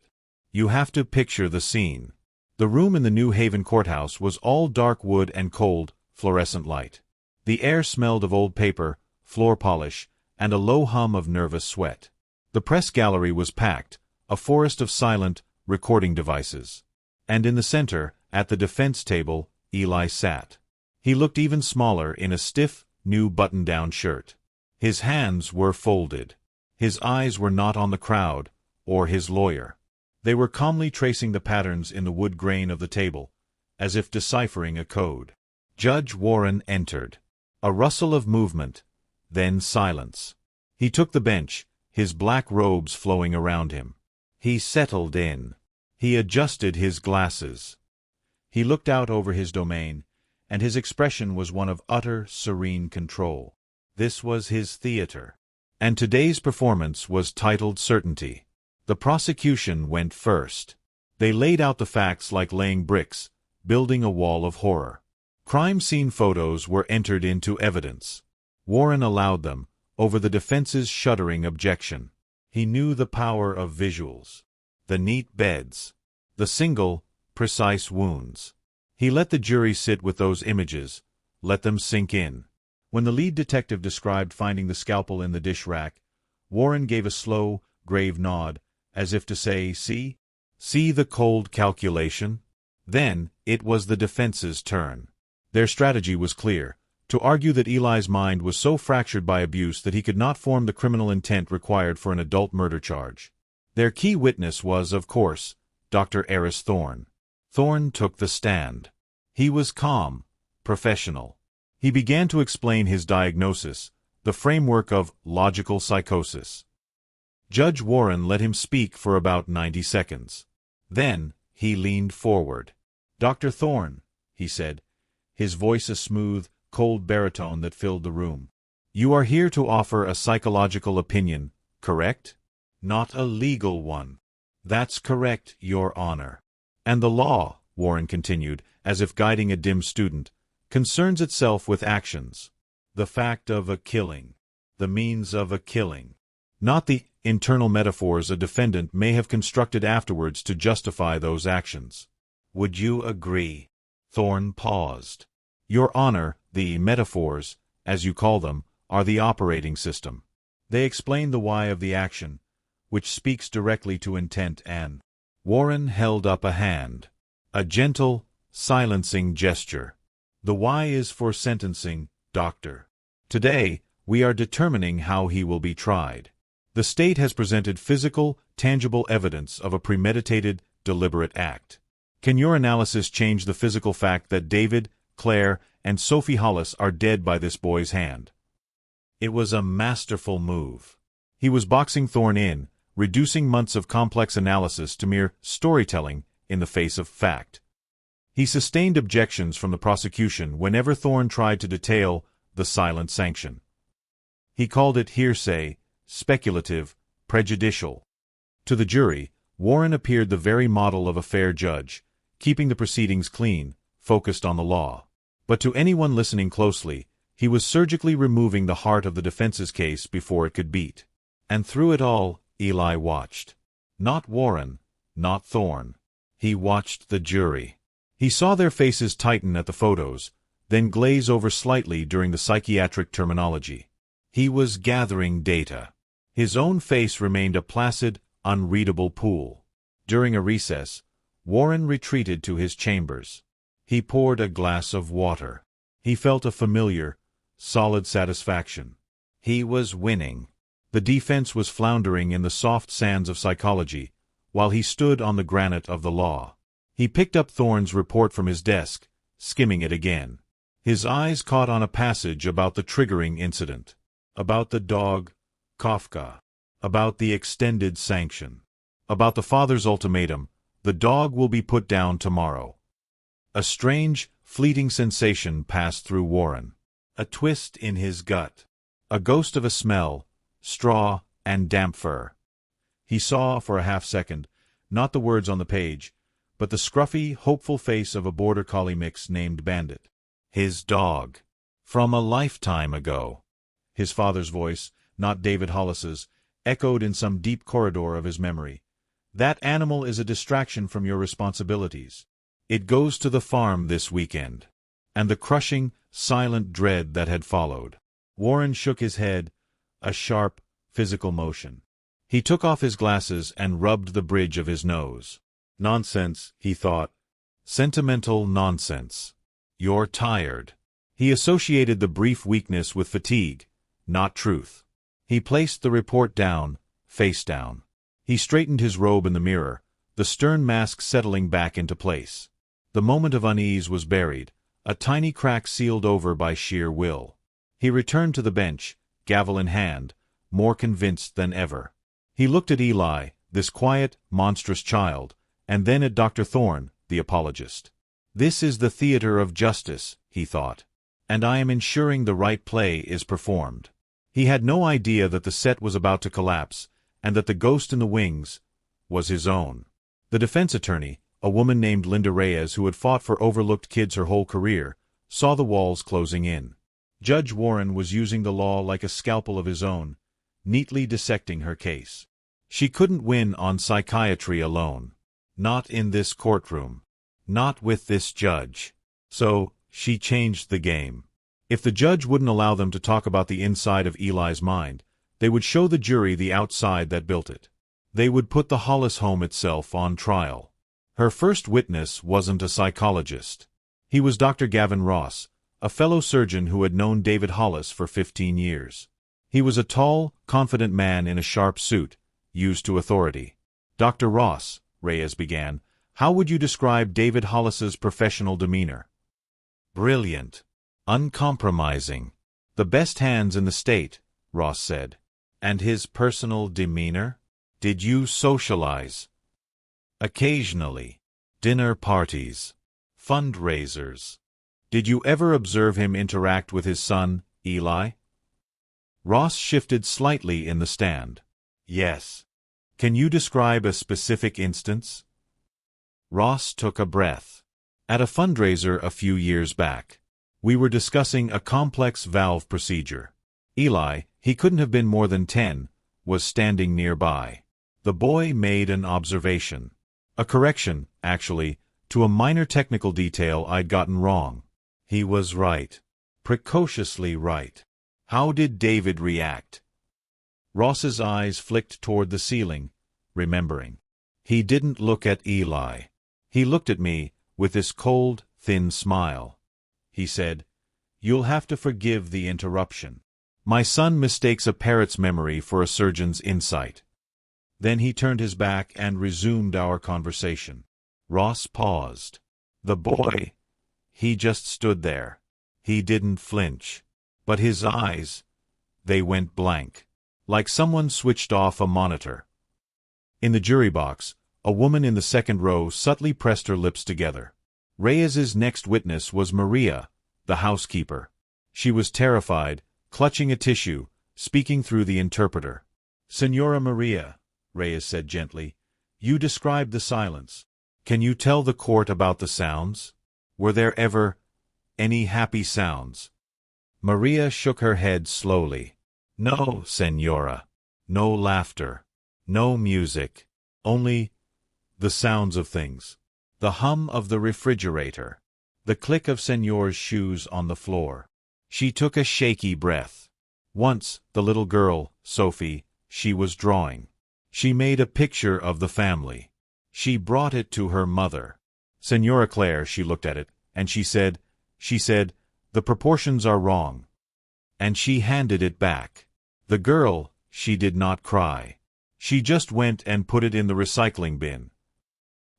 You have to picture the scene. The room in the New Haven courthouse was all dark wood and cold, fluorescent light. The air smelled of old paper, floor polish, and a low hum of nervous sweat. The press gallery was packed, a forest of silent, recording devices. And in the center, at the defense table, Eli sat. He looked even smaller in a stiff, new button-down shirt. His hands were folded. His eyes were not on the crowd, or his lawyer. They were calmly tracing the patterns in the wood grain of the table, as if deciphering a code. Judge Warren entered. A rustle of movement, then silence. He took the bench, his black robes flowing around him. He settled in. He adjusted his glasses. He looked out over his domain, and his expression was one of utter, serene control. This was his theater. And today's performance was titled Certainty. The prosecution went first. They laid out the facts like laying bricks, building a wall of horror. Crime scene photos were entered into evidence. Warren allowed them, over the defense's shuddering objection. He knew the power of visuals. The neat beds. The single, precise wounds. He let the jury sit with those images, let them sink in. When the lead detective described finding the scalpel in the dish rack, Warren gave a slow, grave nod, as if to say, "See? See the cold calculation?" Then, it was the defense's turn. Their strategy was clear, to argue that Eli's mind was so fractured by abuse that he could not form the criminal intent required for an adult murder charge. Their key witness was, of course, Dr. Eris Thorne. Thorne took the stand. He was calm, professional. He began to explain his diagnosis, the framework of logical psychosis. Judge Warren let him speak for about 90 seconds. Then, he leaned forward. "Dr. Thorne," he said, his voice a smooth, cold baritone that filled the room. "You are here to offer a psychological opinion, correct? Not a legal one." "That's correct, Your Honor." "And the law," Warren continued, as if guiding a dim student, "concerns itself with actions. The fact of a killing. The means of a killing. Not the internal metaphors a defendant may have constructed afterwards to justify those actions. Would you agree?" Thorne paused. "Your Honor, the metaphors, as you call them, are the operating system. They explain the why of the action, which speaks directly to intent and—" Warren held up a hand. A gentle, silencing gesture. "The why is for sentencing, Doctor. Today, we are determining how he will be tried. The state has presented physical, tangible evidence of a premeditated, deliberate act. Can your analysis change the physical fact that David, Claire, and Sophie Hollis are dead by this boy's hand?" It was a masterful move. He was boxing Thorne in, reducing months of complex analysis to mere storytelling in the face of fact. He sustained objections from the prosecution whenever Thorne tried to detail the silent sanction. He called it hearsay, speculative, prejudicial. To the jury, Warren appeared the very model of a fair judge, keeping the proceedings clean, focused on the law. But to anyone listening closely, he was surgically removing the heart of the defense's case before it could beat. And through it all, Eli watched. Not Warren, not Thorne. He watched the jury. He saw their faces tighten at the photos, then glaze over slightly during the psychiatric terminology. He was gathering data. His own face remained a placid, unreadable pool. During a recess, Warren retreated to his chambers. He poured a glass of water. He felt a familiar, solid satisfaction. He was winning. The defense was floundering in the soft sands of psychology, while he stood on the granite of the law. He picked up Thorne's report from his desk, skimming it again. His eyes caught on a passage about the triggering incident, about the dog, Kafka, about the extended sanction, about the father's ultimatum, "The dog will be put down tomorrow." A strange, fleeting sensation passed through Warren. A twist in his gut. A ghost of a smell, straw and damp fur. He saw, for a half-second, not the words on the page, but the scruffy, hopeful face of a border collie mix named Bandit. His dog. From a lifetime ago. His father's voice, not David Hollis's, echoed in some deep corridor of his memory. "That animal is a distraction from your responsibilities. It goes to the farm this weekend." And the crushing, silent dread that had followed. Warren shook his head, a sharp, physical motion. He took off his glasses and rubbed the bridge of his nose. "Nonsense," he thought. "Sentimental nonsense. You're tired." He associated the brief weakness with fatigue, not truth. He placed the report down, face down. He straightened his robe in the mirror, the stern mask settling back into place. The moment of unease was buried, a tiny crack sealed over by sheer will. He returned to the bench, gavel in hand, more convinced than ever. He looked at Eli, this quiet, monstrous child, and then at Dr. Thorne, the apologist. This is the theater of justice, he thought, and I am ensuring the right play is performed. He had no idea that the set was about to collapse, and that the ghost in the wings was his own. The defense attorney, a woman named Linda Reyes who had fought for overlooked kids her whole career, saw the walls closing in. Judge Warren was using the law like a scalpel of his own, neatly dissecting her case. She couldn't win on psychiatry alone. Not in this courtroom. Not with this judge. So, she changed the game. If the judge wouldn't allow them to talk about the inside of Eli's mind, they would show the jury the outside that built it. They would put the Hollis home itself on trial. Her first witness wasn't a psychologist. He was Dr. Gavin Ross, a fellow surgeon who had known David Hollis for 15 years. He was a tall, confident man in a sharp suit, used to authority. Dr. Ross, Reyes began, how would you describe David Hollis's professional demeanor? Brilliant. Uncompromising. The best hands in the state, Ross said. And his personal demeanor? Did you socialize? Occasionally. Dinner parties. Fundraisers. Did you ever observe him interact with his son, Eli? Ross shifted slightly in the stand. Yes. Can you describe a specific instance? Ross took a breath. At a fundraiser a few years back. We were discussing a complex valve procedure. Eli, he couldn't have been more than 10, was standing nearby. The boy made an observation. A correction, actually, to a minor technical detail I'd gotten wrong. He was right. Precociously right. How did David react? Ross's eyes flicked toward the ceiling, remembering. He didn't look at Eli. He looked at me, with this cold, thin smile. He said, "You'll have to forgive the interruption. My son mistakes a parrot's memory for a surgeon's insight." Then he turned his back and resumed our conversation. Ross paused. The boy, he just stood there. He didn't flinch. But his eyes, they went blank. Like someone switched off a monitor. In the jury box, a woman in the second row subtly pressed her lips together. Reyes's next witness was Maria, the housekeeper. She was terrified, clutching a tissue, speaking through the interpreter. "Senora Maria," Reyes said gently, "you described the silence. Can you tell the court about the sounds? Were there ever any happy sounds?" Maria shook her head slowly. "No, senora. No laughter. No music. Only the sounds of things. The hum of the refrigerator. The click of Senor's shoes on the floor." She took a shaky breath. Once, the little girl, Sophie, she was drawing. She made a picture of the family. She brought it to her mother. "Senora Claire," she looked at it, and she said, "The proportions are wrong." And she handed it back. The girl, she did not cry. She just went and put it in the recycling bin.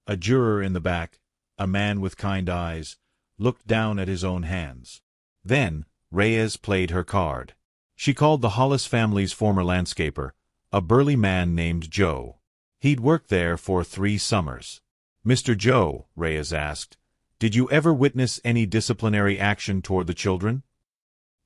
A juror in the back, a man with kind eyes, looked down at his own hands. Then, Reyes played her card. She called the Hollis family's former landscaper, a burly man named Joe. He'd worked there for 3 summers. "Mr. Joe," Reyes asked, "did you ever witness any disciplinary action toward the children?"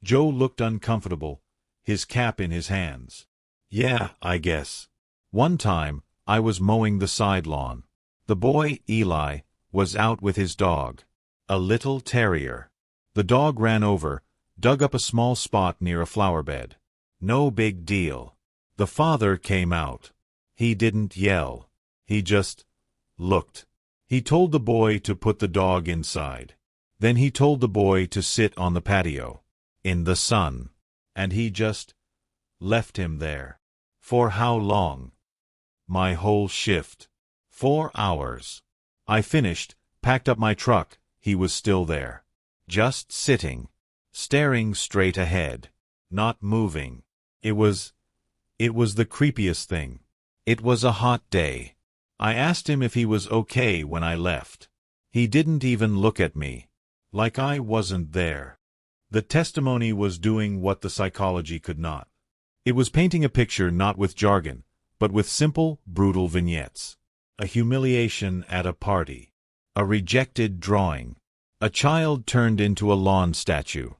Joe looked uncomfortable, his cap in his hands. "Yeah, I guess. One time, I was mowing the side lawn. The boy, Eli, was out with his dog, a little terrier. The dog ran over, dug up a small spot near a flower bed. No big deal. The father came out. He didn't yell. He just looked. He told the boy to put the dog inside. Then he told the boy to sit on the patio, in the sun. And he just left him there. For how long? My whole shift. 4 hours. I finished, packed up my truck, he was still there. Just sitting. staring straight ahead, not moving. It was the creepiest thing. It was a hot day. I asked him if he was okay when I left. He didn't even look at me, like I wasn't there. The testimony was doing what the psychology could not. It was painting a picture not with jargon, but with simple, brutal vignettes. A humiliation at a party. A rejected drawing. A child turned into a lawn statue.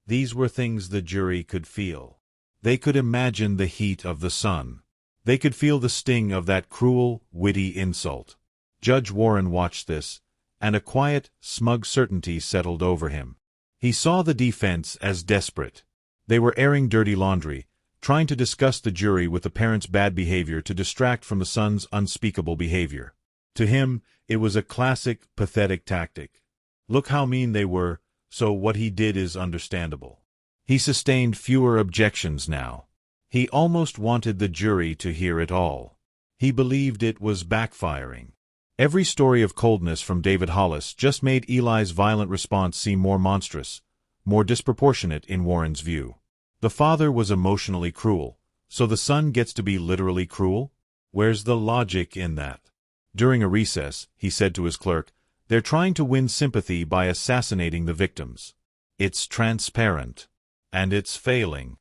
These were things the jury could feel. They could imagine the heat of the sun. They could feel the sting of that cruel, witty insult. Judge Warren watched this, and a quiet, smug certainty settled over him. He saw the defense as desperate. They were airing dirty laundry, trying to disgust the jury with the parents' bad behavior to distract from the son's unspeakable behavior. To him, it was a classic, pathetic tactic. Look how mean they were, so what he did is understandable. He sustained fewer objections now. He almost wanted the jury to hear it all. He believed it was backfiring. Every story of coldness from David Hollis just made Eli's violent response seem more monstrous, more disproportionate in Warren's view. The father was emotionally cruel, so the son gets to be literally cruel? Where's the logic in that? During a recess, he said to his clerk, "They're trying to win sympathy by assassinating the victims. It's transparent. And it's failing."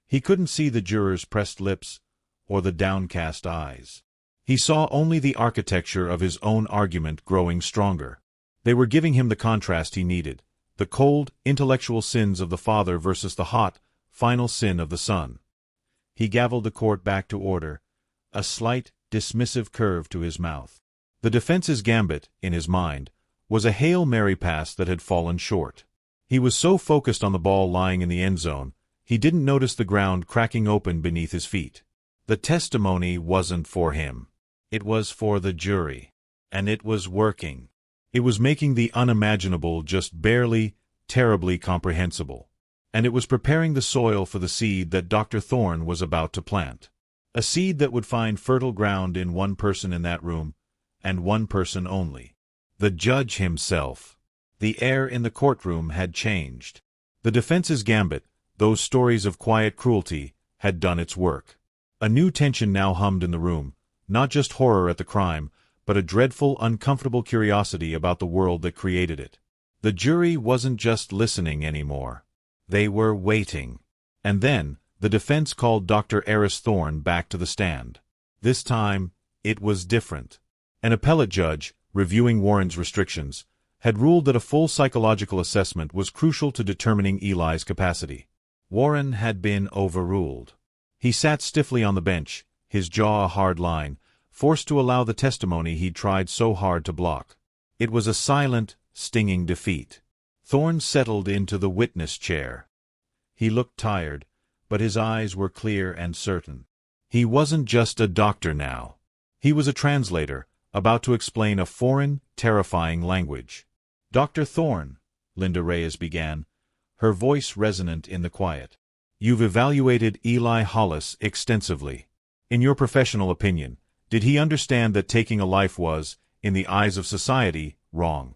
He couldn't see the jurors' pressed lips or the downcast eyes. He saw only the architecture of his own argument growing stronger. They were giving him the contrast he needed, the cold, intellectual sins of the father versus the hot, final sin of the son. He gavelled the court back to order, a slight, dismissive curve to his mouth. The defense's gambit, in his mind, was a Hail Mary pass that had fallen short. He was so focused on the ball lying in the end zone, he didn't notice the ground cracking open beneath his feet. The testimony wasn't for him. It was for the jury. And it was working. It was making the unimaginable just barely, terribly comprehensible. And it was preparing the soil for the seed that Dr. Thorne was about to plant. A seed that would find fertile ground in one person in that room, and one person only. The judge himself. The air in the courtroom had changed. The defense's gambit, those stories of quiet cruelty, had done its work. A new tension now hummed in the room, not just horror at the crime, but a dreadful, uncomfortable curiosity about the world that created it. The jury wasn't just listening anymore. They were waiting. And then, the defense called Dr. Eris Thorne back to the stand. This time, it was different. An appellate judge, reviewing Warren's restrictions, had ruled that a full psychological assessment was crucial to determining Eli's capacity. Warren had been overruled. He sat stiffly on the bench, his jaw a hard line, forced to allow the testimony he'd tried so hard to block. It was a silent, stinging defeat. Thorne settled into the witness chair. He looked tired, but his eyes were clear and certain. He wasn't just a doctor now. He was a translator, about to explain a foreign, terrifying language. "Dr. Thorne," Linda Reyes began, her voice resonant in the quiet. "You've evaluated Eli Hollis extensively. In your professional opinion, did he understand that taking a life was, in the eyes of society, wrong?"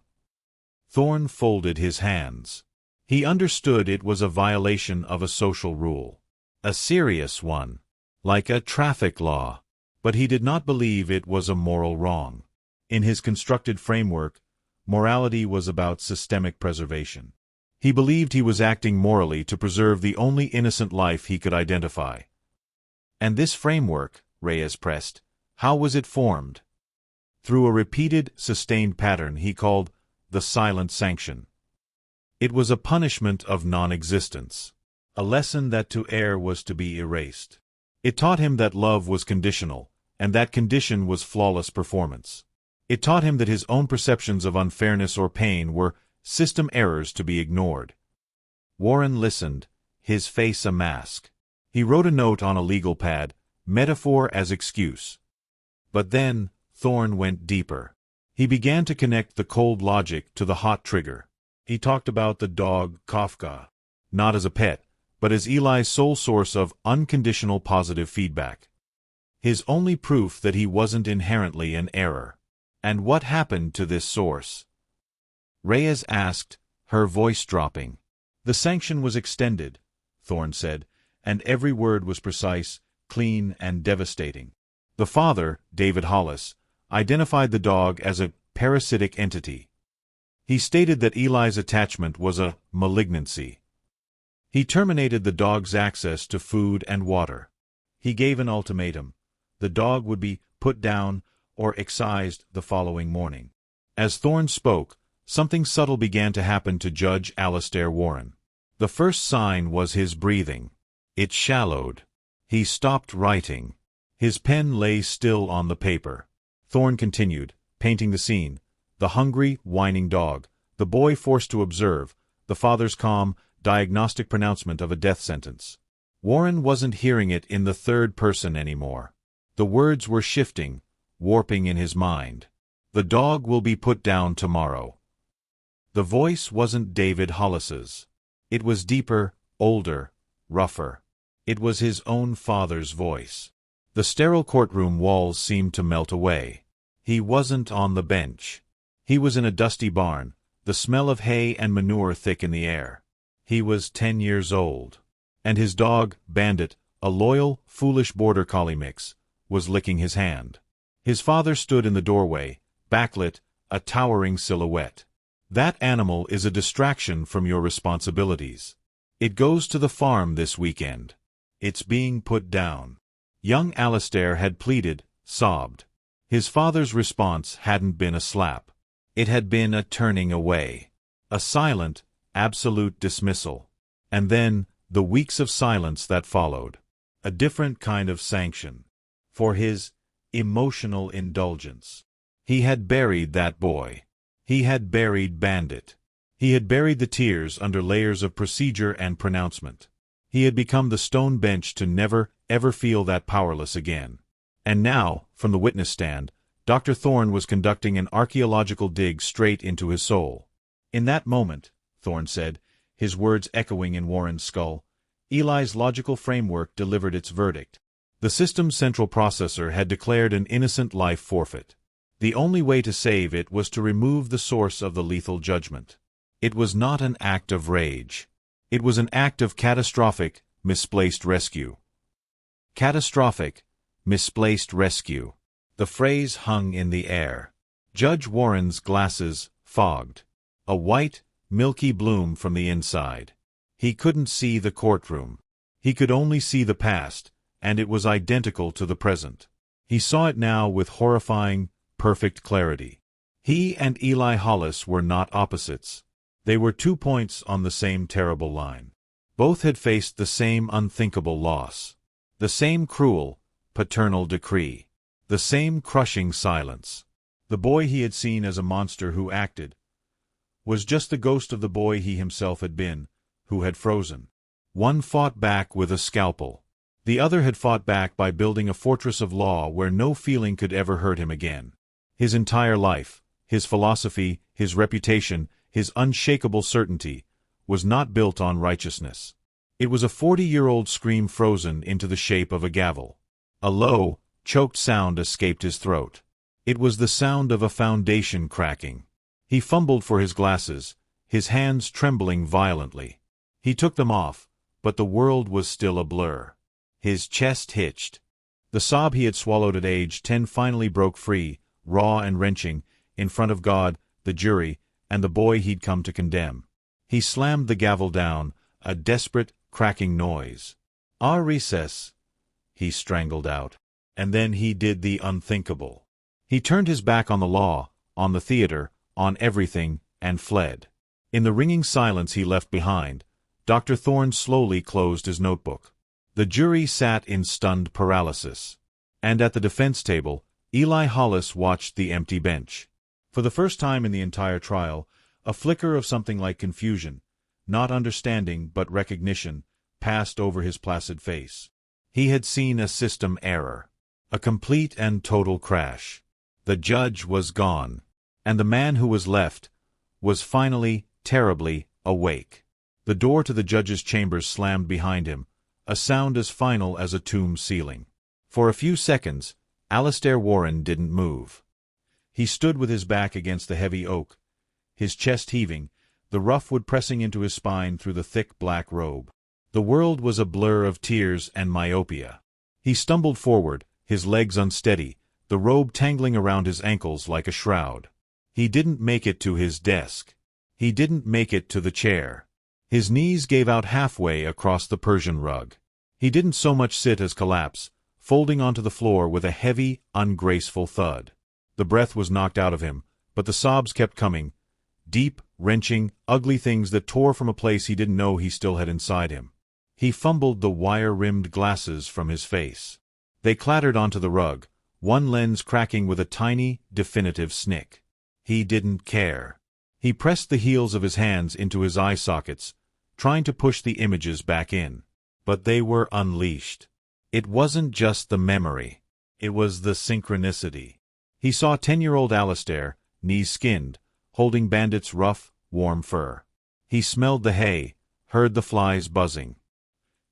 Thorne folded his hands. He understood it was a violation of a social rule. A serious one. Like a traffic law. But he did not believe it was a moral wrong. In his constructed framework, morality was about systemic preservation. He believed he was acting morally to preserve the only innocent life he could identify. And this framework, Reyes pressed, how was it formed? Through a repeated, sustained pattern he called the silent sanction. It was a punishment of non-existence, a lesson that to err was to be erased. It taught him that love was conditional, and that condition was flawless performance. It taught him that his own perceptions of unfairness or pain were system errors to be ignored. Warren listened, his face a mask. He wrote a note on a legal pad, metaphor as excuse. But then, Thorne went deeper. He began to connect the cold logic to the hot trigger. He talked about the dog Kafka, not as a pet, but as Eli's sole source of unconditional positive feedback. His only proof that he wasn't inherently an error. And what happened to this source? Reyes asked, her voice dropping. The sanction was extended, Thorne said, and every word was precise, clean, and devastating. The father, David Hollis, identified the dog as a parasitic entity. He stated that Eli's attachment was a malignancy. He terminated the dog's access to food and water. He gave an ultimatum. The dog would be put down or excised the following morning. As Thorne spoke, something subtle began to happen to Judge Alastair Warren. The first sign was his breathing. It shallowed. He stopped writing. His pen lay still on the paper. Thorne continued, painting the scene. The hungry, whining dog, the boy forced to observe, the father's calm, diagnostic pronouncement of a death sentence. Warren wasn't hearing it in the third person anymore. The words were shifting, warping in his mind. The dog will be put down tomorrow. The voice wasn't David Hollis's. It was deeper, older, rougher. It was his own father's voice. The sterile courtroom walls seemed to melt away. He wasn't on the bench. He was in a dusty barn, the smell of hay and manure thick in the air. He was 10 years old. And his dog, Bandit, a loyal, foolish border collie mix, was licking his hand. His father stood in the doorway, backlit, a towering silhouette. That animal is a distraction from your responsibilities. It goes to the farm this weekend. It's being put down. Young Alastair had pleaded, sobbed. His father's response hadn't been a slap. It had been a turning away. A silent, absolute dismissal. And then, the weeks of silence that followed. A different kind of sanction. For his emotional indulgence. He had buried that boy. He had buried Bandit. He had buried the tears under layers of procedure and pronouncement. He had become the stone bench to never, ever feel that powerless again. And now, from the witness stand, Dr. Thorne was conducting an archaeological dig straight into his soul. In that moment, Thorne said, his words echoing in Warren's skull, Eli's logical framework delivered its verdict. The system's central processor had declared an innocent life forfeit. The only way to save it was to remove the source of the lethal judgment. It was not an act of rage. It was an act of catastrophic, misplaced rescue. Catastrophic, misplaced rescue. The phrase hung in the air. Judge Warren's glasses fogged. A white, milky bloom from the inside. He couldn't see the courtroom. He could only see the past, and it was identical to the present. He saw it now with horrifying, perfect clarity. He and Eli Hollis were not opposites. They were 2 points on the same terrible line. Both had faced the same unthinkable loss. The same cruel, paternal decree. The same crushing silence. The boy he had seen as a monster who acted was just the ghost of the boy he himself had been, who had frozen. One fought back with a scalpel. The other had fought back by building a fortress of law where no feeling could ever hurt him again. His entire life, his philosophy, his reputation, his unshakable certainty, was not built on righteousness. It was a 40-year-old scream frozen into the shape of a gavel. A low, choked sound escaped his throat. It was the sound of a foundation cracking. He fumbled for his glasses, his hands trembling violently. He took them off, but the world was still a blur. His chest hitched. The sob he had swallowed at age 10 finally broke free, raw and wrenching, in front of God, the jury, and the boy he'd come to condemn. He slammed the gavel down, a desperate, cracking noise. "Ah, recess," he strangled out. And then he did the unthinkable. He turned his back on the law, on the theater, on everything, and fled. In the ringing silence he left behind, Dr. Thorne slowly closed his notebook. The jury sat in stunned paralysis. And at the defense table, Eli Hollis watched the empty bench. For the first time in the entire trial, a flicker of something like confusion, not understanding but recognition, passed over his placid face. He had seen a system error. A complete and total crash. The judge was gone. And the man who was left was finally, terribly, awake. The door to the judge's chambers slammed behind him, a sound as final as a tomb ceiling. For a few seconds, Alastair Warren didn't move. He stood with his back against the heavy oak, his chest heaving, the rough wood pressing into his spine through the thick black robe. The world was a blur of tears and myopia. He stumbled forward, his legs unsteady, the robe tangling around his ankles like a shroud. He didn't make it to his desk. He didn't make it to the chair. His knees gave out halfway across the Persian rug. He didn't so much sit as collapse, folding onto the floor with a heavy, ungraceful thud. The breath was knocked out of him, but the sobs kept coming, deep, wrenching, ugly things that tore from a place he didn't know he still had inside him. He fumbled the wire-rimmed glasses from his face. They clattered onto the rug, one lens cracking with a tiny, definitive snick. He didn't care. He pressed the heels of his hands into his eye sockets, trying to push the images back in. But they were unleashed. It wasn't just the memory. It was the synchronicity. He saw 10-year-old Alistair, knees-skinned, holding Bandit's rough, warm fur. He smelled the hay, heard the flies buzzing.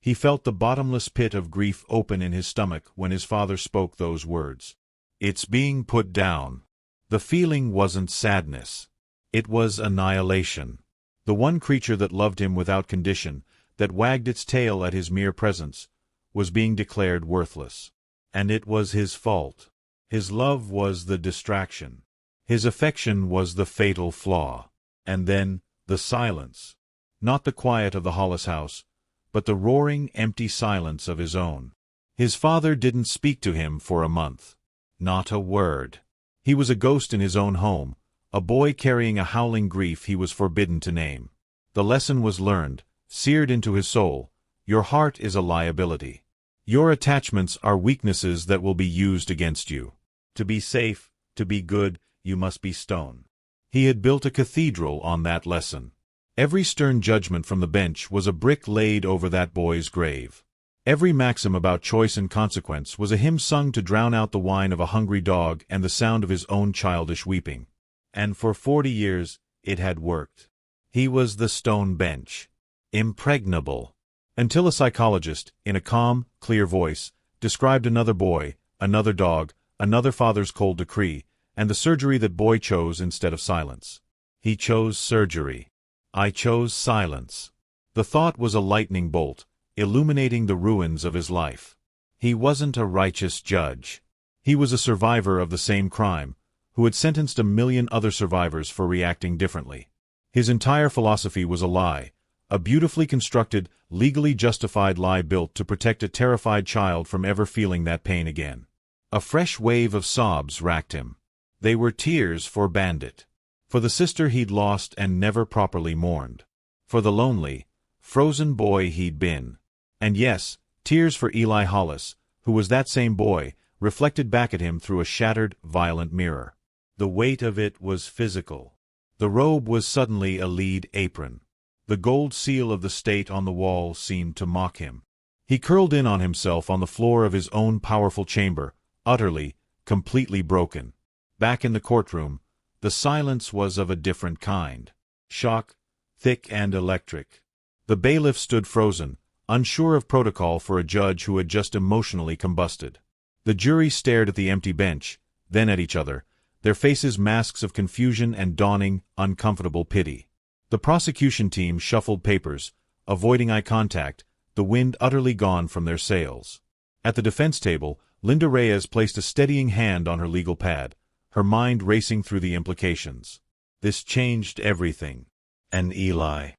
He felt the bottomless pit of grief open in his stomach when his father spoke those words. "It's being put down." The feeling wasn't sadness. It was annihilation. The one creature that loved him without condition, that wagged its tail at his mere presence, was being declared worthless. And it was his fault. His love was the distraction. His affection was the fatal flaw. And then, the silence. Not the quiet of the Hollis house, but the roaring, empty silence of his own. His father didn't speak to him for a month. Not a word. He was a ghost in his own home, a boy carrying a howling grief he was forbidden to name. The lesson was learned, seared into his soul. Your heart is a liability. Your attachments are weaknesses that will be used against you. To be safe, to be good, you must be stone. He had built a cathedral on that lesson. Every stern judgment from the bench was a brick laid over that boy's grave. Every maxim about choice and consequence was a hymn sung to drown out the whine of a hungry dog and the sound of his own childish weeping. And for 40 years, it had worked. He was the stone bench. Impregnable. Until a psychologist, in a calm, clear voice, described another boy, another dog, another father's cold decree, and the surgery that boy chose instead of silence. He chose surgery. I chose silence. The thought was a lightning bolt, illuminating the ruins of his life. He wasn't a righteous judge. He was a survivor of the same crime, who had sentenced a million other survivors for reacting differently. His entire philosophy was a lie, a beautifully constructed, legally justified lie built to protect a terrified child from ever feeling that pain again. A fresh wave of sobs racked him. They were tears for Bandit. For the sister he'd lost and never properly mourned. For the lonely, frozen boy he'd been. And yes, tears for Eli Hollis, who was that same boy, reflected back at him through a shattered, violent mirror. The weight of it was physical. The robe was suddenly a lead apron. The gold seal of the state on the wall seemed to mock him. He curled in on himself on the floor of his own powerful chamber, utterly, completely broken. Back in the courtroom, the silence was of a different kind. Shock, thick and electric. The bailiff stood frozen, unsure of protocol for a judge who had just emotionally combusted. The jury stared at the empty bench, then at each other, their faces masks of confusion and dawning, uncomfortable pity. The prosecution team shuffled papers, avoiding eye contact, the wind utterly gone from their sails. At the defense table, Linda Reyes placed a steadying hand on her legal pad, her mind racing through the implications. This changed everything. And Eli.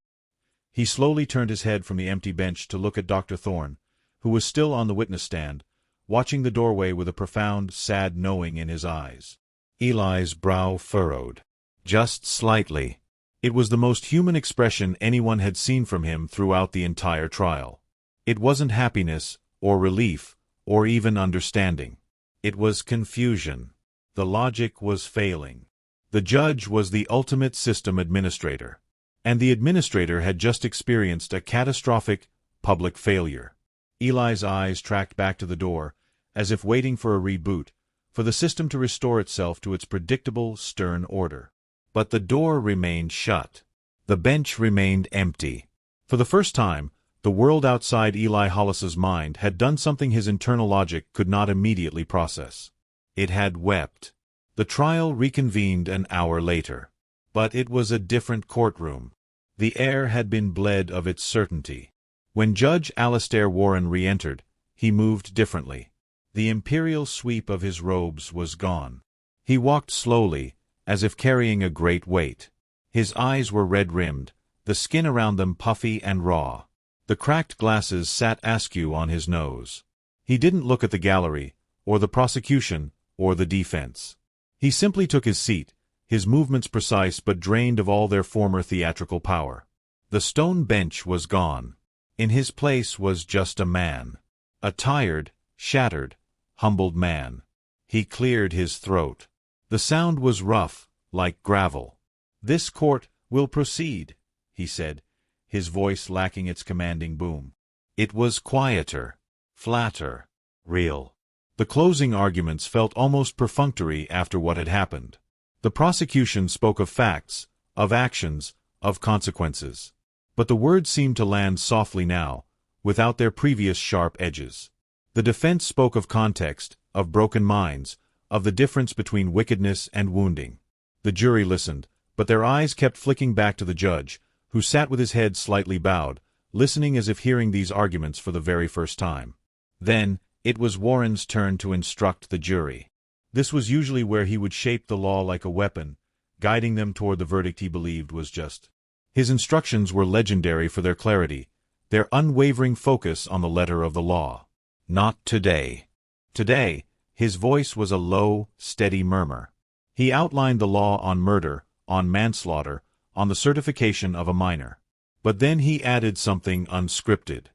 He slowly turned his head from the empty bench to look at Dr. Thorne, who was still on the witness stand, watching the doorway with a profound, sad knowing in his eyes. Eli's brow furrowed. Just slightly. It was the most human expression anyone had seen from him throughout the entire trial. It wasn't happiness, or relief, or even understanding. It was confusion. The logic was failing. The judge was the ultimate system administrator. And the administrator had just experienced a catastrophic, public failure. Eli's eyes tracked back to the door, as if waiting for a reboot, for the system to restore itself to its predictable, stern order. But the door remained shut. The bench remained empty. For the first time, the world outside Eli Hollis's mind had done something his internal logic could not immediately process. It had wept. The trial reconvened an hour later. But it was a different courtroom. The air had been bled of its certainty. When Judge Alastair Warren re-entered, he moved differently. The imperial sweep of his robes was gone. He walked slowly, as if carrying a great weight. His eyes were red-rimmed, the skin around them puffy and raw. The cracked glasses sat askew on his nose. He didn't look at the gallery, or the prosecution, or the defense. He simply took his seat, his movements precise but drained of all their former theatrical power. The stone bench was gone. In his place was just a man. A tired, shattered, humbled man. He cleared his throat. The sound was rough, like gravel. "This court will proceed," he said, his voice lacking its commanding boom. It was quieter, flatter, real. The closing arguments felt almost perfunctory after what had happened. The prosecution spoke of facts, of actions, of consequences. But the words seemed to land softly now, without their previous sharp edges. The defense spoke of context, of broken minds, of the difference between wickedness and wounding. The jury listened, but their eyes kept flicking back to the judge, who sat with his head slightly bowed, listening as if hearing these arguments for the very first time. Then, it was Warren's turn to instruct the jury. This was usually where he would shape the law like a weapon, guiding them toward the verdict he believed was just. His instructions were legendary for their clarity, their unwavering focus on the letter of the law. Not today. Today, his voice was a low, steady murmur. He outlined the law on murder, on manslaughter, on the certification of a minor. But then he added something unscripted.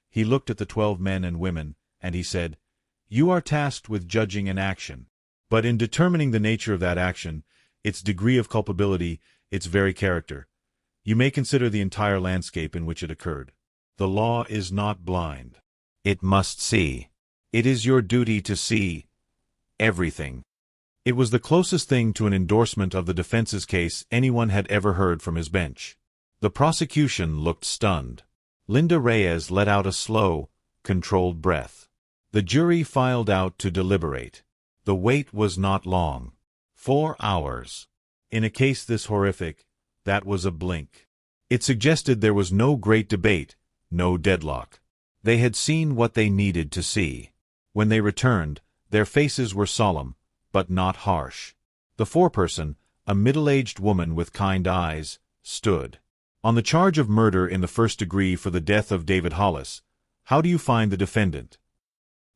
He looked at the 12 men and women, and he said, "You are tasked with judging an action. But in determining the nature of that action, its degree of culpability, its very character, you may consider the entire landscape in which it occurred. The law is not blind. It must see. It is your duty to see everything." It was the closest thing to an endorsement of the defense's case anyone had ever heard from his bench. The prosecution looked stunned. Linda Reyes let out a slow, controlled breath. The jury filed out to deliberate. The wait was not long. 4 hours. In a case this horrific, that was a blink. It suggested there was no great debate, no deadlock. They had seen what they needed to see. When they returned, their faces were solemn, but not harsh. The foreperson, a middle-aged woman with kind eyes, stood. "On the charge of murder in the first degree for the death of David Hollis, how do you find the defendant?"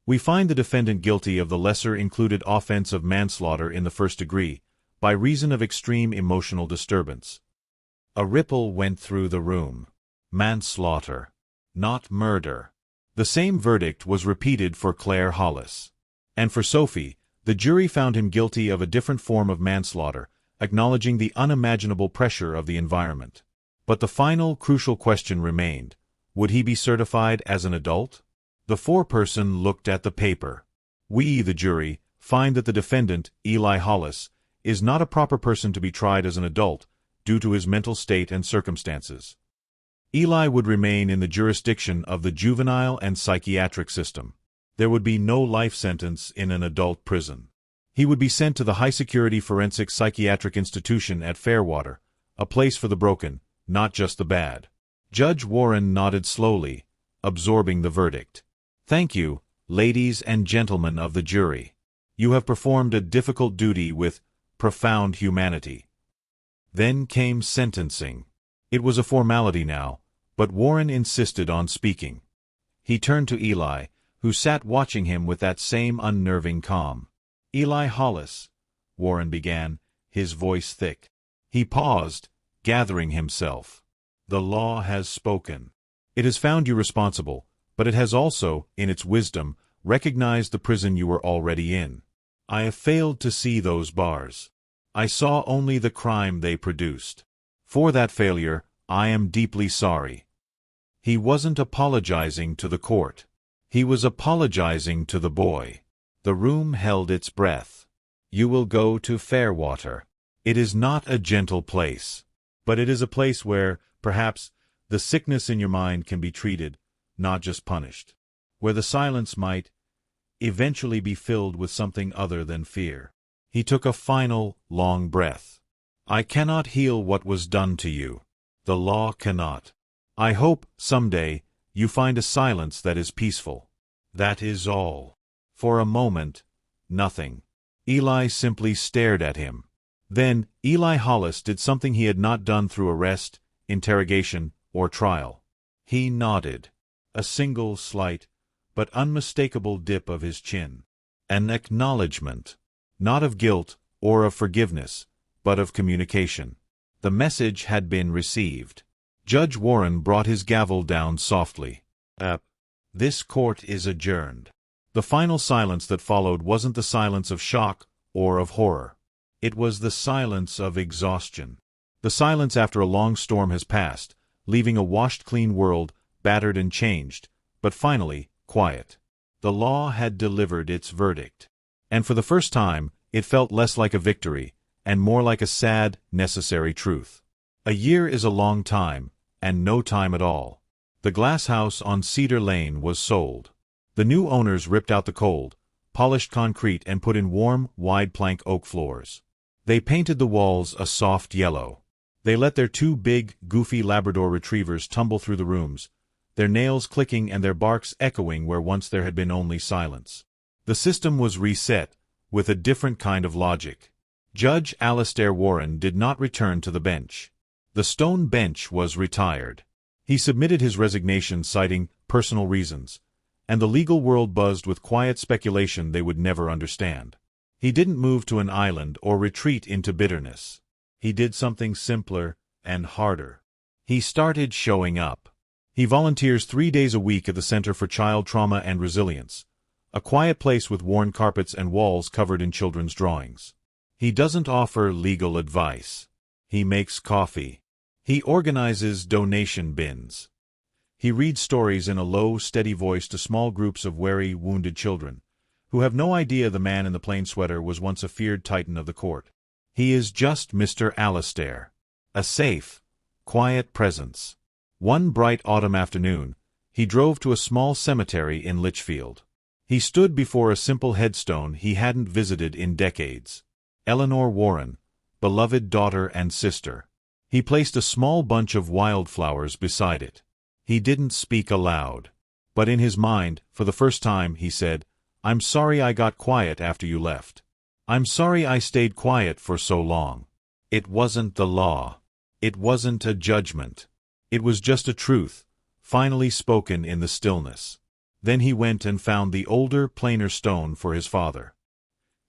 "We find the defendant guilty of the lesser-included offense of manslaughter in the first degree, by reason of extreme emotional disturbance." A ripple went through the room. Manslaughter, not murder. The same verdict was repeated for Claire Hollis. And for Sophie, the jury found him guilty of a different form of manslaughter, acknowledging the unimaginable pressure of the environment. But the final, crucial question remained. Would he be certified as an adult? The foreperson looked at the paper. "We, the jury, find that the defendant, Eli Hollis, is not a proper person to be tried as an adult due to his mental state and circumstances. Eli would remain in the jurisdiction of the juvenile and psychiatric system. There would be no life sentence in an adult prison. He would be sent to the high-security forensic psychiatric institution at Fairwater, a place for the broken, not just the bad." Judge Warren nodded slowly, absorbing the verdict. "Thank you, ladies and gentlemen of the jury. You have performed a difficult duty with profound humanity." Then came sentencing. It was a formality now, but Warren insisted on speaking. He turned to Eli, who sat watching him with that same unnerving calm. "Eli Hollis," Warren began, his voice thick. He paused, gathering himself. "The law has spoken. It has found you responsible, but it has also, in its wisdom, recognized the prison you were already in. I have failed to see those bars. I saw only the crime they produced. For that failure, I am deeply sorry." He wasn't apologizing to the court. He was apologizing to the boy. The room held its breath. "You will go to Fairwater. It is not a gentle place. But it is a place where, perhaps, the sickness in your mind can be treated, not just punished. Where the silence might eventually be filled with something other than fear." He took a final, long breath. "I cannot heal what was done to you. The law cannot. I hope, someday, you find a silence that is peaceful. That is all. For a moment, nothing. Eli simply stared at him. Then, Eli Hollis did something he had not done through arrest, interrogation, or trial. He nodded. A single slight, but unmistakable dip of his chin. An acknowledgment. Not of guilt or of forgiveness, but of communication. The message had been received. Judge Warren brought his gavel down softly. This court is adjourned. The final silence that followed wasn't the silence of shock or of horror. It was the silence of exhaustion. The silence after a long storm has passed, leaving a washed-clean world, battered and changed, but finally, quiet. The law had delivered its verdict. And for the first time, it felt less like a victory, and more like a sad, necessary truth. A year is a long time, and no time at all. The glass house on Cedar Lane was sold. The new owners ripped out the cold, polished concrete and put in warm, wide plank oak floors. They painted the walls a soft yellow. They let their two big, goofy Labrador retrievers tumble through the rooms, their nails clicking and their barks echoing where once there had been only silence. The system was reset, with a different kind of logic. Judge Alastair Warren did not return to the bench. The stone bench was retired. He submitted his resignation citing personal reasons, and the legal world buzzed with quiet speculation they would never understand. He didn't move to an island or retreat into bitterness. He did something simpler and harder. He started showing up. He volunteers 3 days a week at the Center for Child Trauma and Resilience, a quiet place with worn carpets and walls covered in children's drawings. He doesn't offer legal advice. He makes coffee. He organizes donation bins. He reads stories in a low, steady voice to small groups of wary, wounded children, who have no idea the man in the plain sweater was once a feared titan of the court. He is just Mr. Alastair. A safe, quiet presence. One bright autumn afternoon, he drove to a small cemetery in Litchfield. He stood before a simple headstone he hadn't visited in decades. Eleanor Warren, beloved daughter and sister. He placed a small bunch of wildflowers beside it. He didn't speak aloud. But in his mind, for the first time, he said, "I'm sorry I got quiet after you left. I'm sorry I stayed quiet for so long." It wasn't the law. It wasn't a judgment. It was just a truth, finally spoken in the stillness. Then he went and found the older, plainer stone for his father.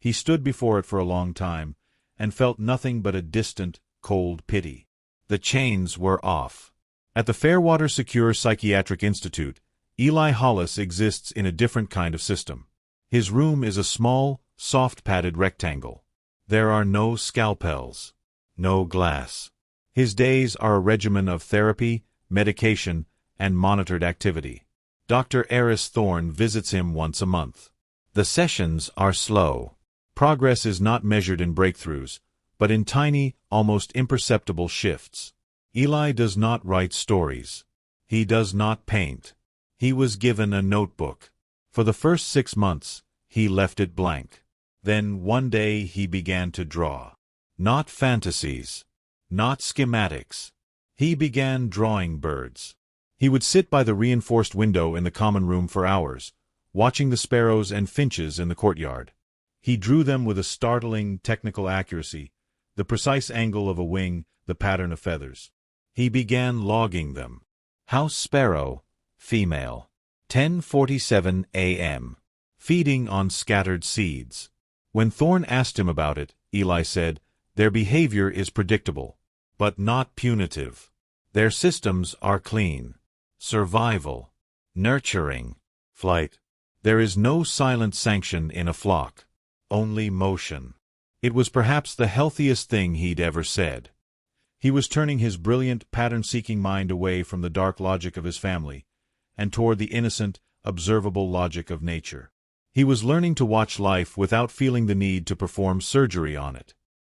He stood before it for a long time, and felt nothing but a distant, cold pity. The chains were off. At the Fairwater Secure Psychiatric Institute, Eli Hollis exists in a different kind of system. His room is a small, soft-padded rectangle. There are no scalpels, no glass. His days are a regimen of therapy, medication, and monitored activity. Dr. Eris Thorne visits him once a month. The sessions are slow. Progress is not measured in breakthroughs, but in tiny, almost imperceptible shifts. Eli does not write stories. He does not paint. He was given a notebook. For the first 6 months, he left it blank. Then one day he began to draw. Not fantasies. Not schematics. He began drawing birds. He would sit by the reinforced window in the common room for hours, watching the sparrows and finches in the courtyard. He drew them with a startling technical accuracy, the precise angle of a wing, the pattern of feathers. He began logging them. House sparrow, female. 10:47 a.m. Feeding on scattered seeds. When Thorne asked him about it, Eli said, "Their behavior is predictable, but not punitive. Their systems are clean. Survival. Nurturing. Flight. There is no silent sanction in a flock. Only motion." It was perhaps the healthiest thing he'd ever said. He was turning his brilliant, pattern-seeking mind away from the dark logic of his family, and toward the innocent, observable logic of nature. He was learning to watch life without feeling the need to perform surgery on it.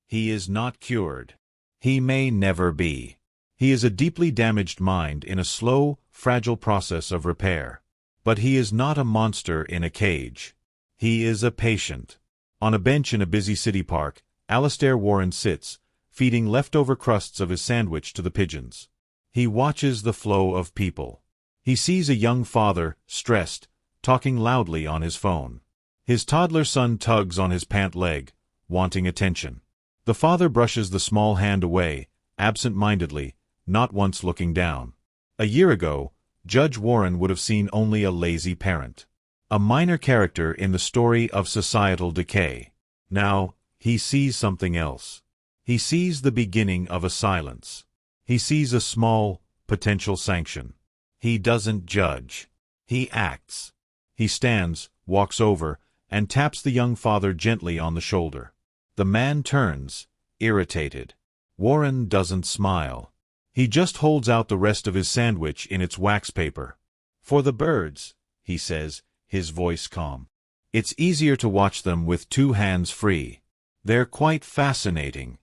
He is not cured. He may never be. He is a deeply damaged mind in a slow, fragile process of repair. But he is not a monster in a cage. He is a patient. On a bench in a busy city park, Alastair Warren sits, feeding leftover crusts of his sandwich to the pigeons. He watches the flow of people. He sees a young father, stressed, talking loudly on his phone. His toddler son tugs on his pant leg, wanting attention. The father brushes the small hand away, absent-mindedly, not once looking down. A year ago, Judge Warren would have seen only a lazy parent, a minor character in the story of societal decay. Now, he sees something else. He sees the beginning of a silence. He sees a small, potential sanction. He doesn't judge. He acts. He stands, walks over, and taps the young father gently on the shoulder. The man turns, irritated. Warren doesn't smile. He just holds out the rest of his sandwich in its wax paper. "For the birds," he says, his voice calm. "It's easier to watch them with two hands free. They're quite fascinating."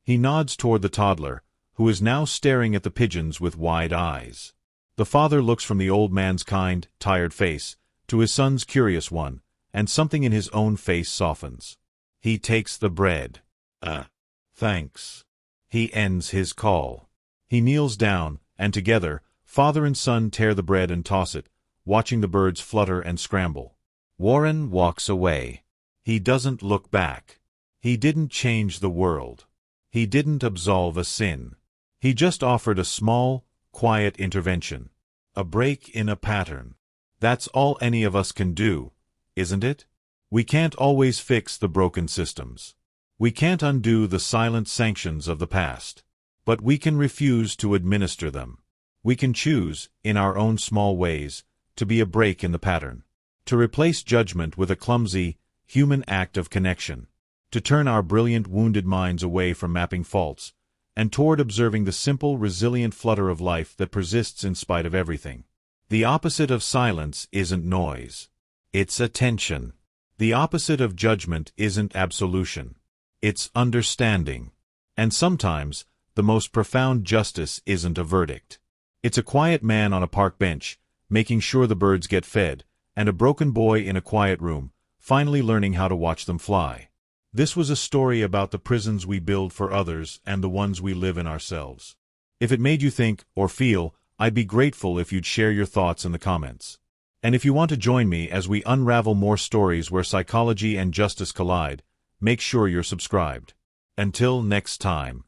He nods toward the toddler, who is now staring at the pigeons with wide eyes. The father looks from the old man's kind, tired face to his son's curious one, and something in his own face softens. He takes the bread. Thanks." He ends his call. He kneels down, and together, father and son tear the bread and toss it, watching the birds flutter and scramble. Warren walks away. He doesn't look back. He didn't change the world. He didn't absolve a sin. He just offered a small, quiet intervention. A break in a pattern. That's all any of us can do, isn't it? We can't always fix the broken systems. We can't undo the silent sanctions of the past. But we can refuse to administer them. We can choose, in our own small ways, to be a break in the pattern. To replace judgment with a clumsy, human act of connection. To turn our brilliant, wounded minds away from mapping faults, and toward observing the simple, resilient flutter of life that persists in spite of everything. The opposite of silence isn't noise. It's attention. The opposite of judgment isn't absolution. It's understanding. And sometimes, the most profound justice isn't a verdict. It's a quiet man on a park bench, making sure the birds get fed, and a broken boy in a quiet room, finally learning how to watch them fly. This was a story about the prisons we build for others and the ones we live in ourselves. If it made you think or feel, I'd be grateful if you'd share your thoughts in the comments. And if you want to join me as we unravel more stories where psychology and justice collide, make sure you're subscribed. Until next time.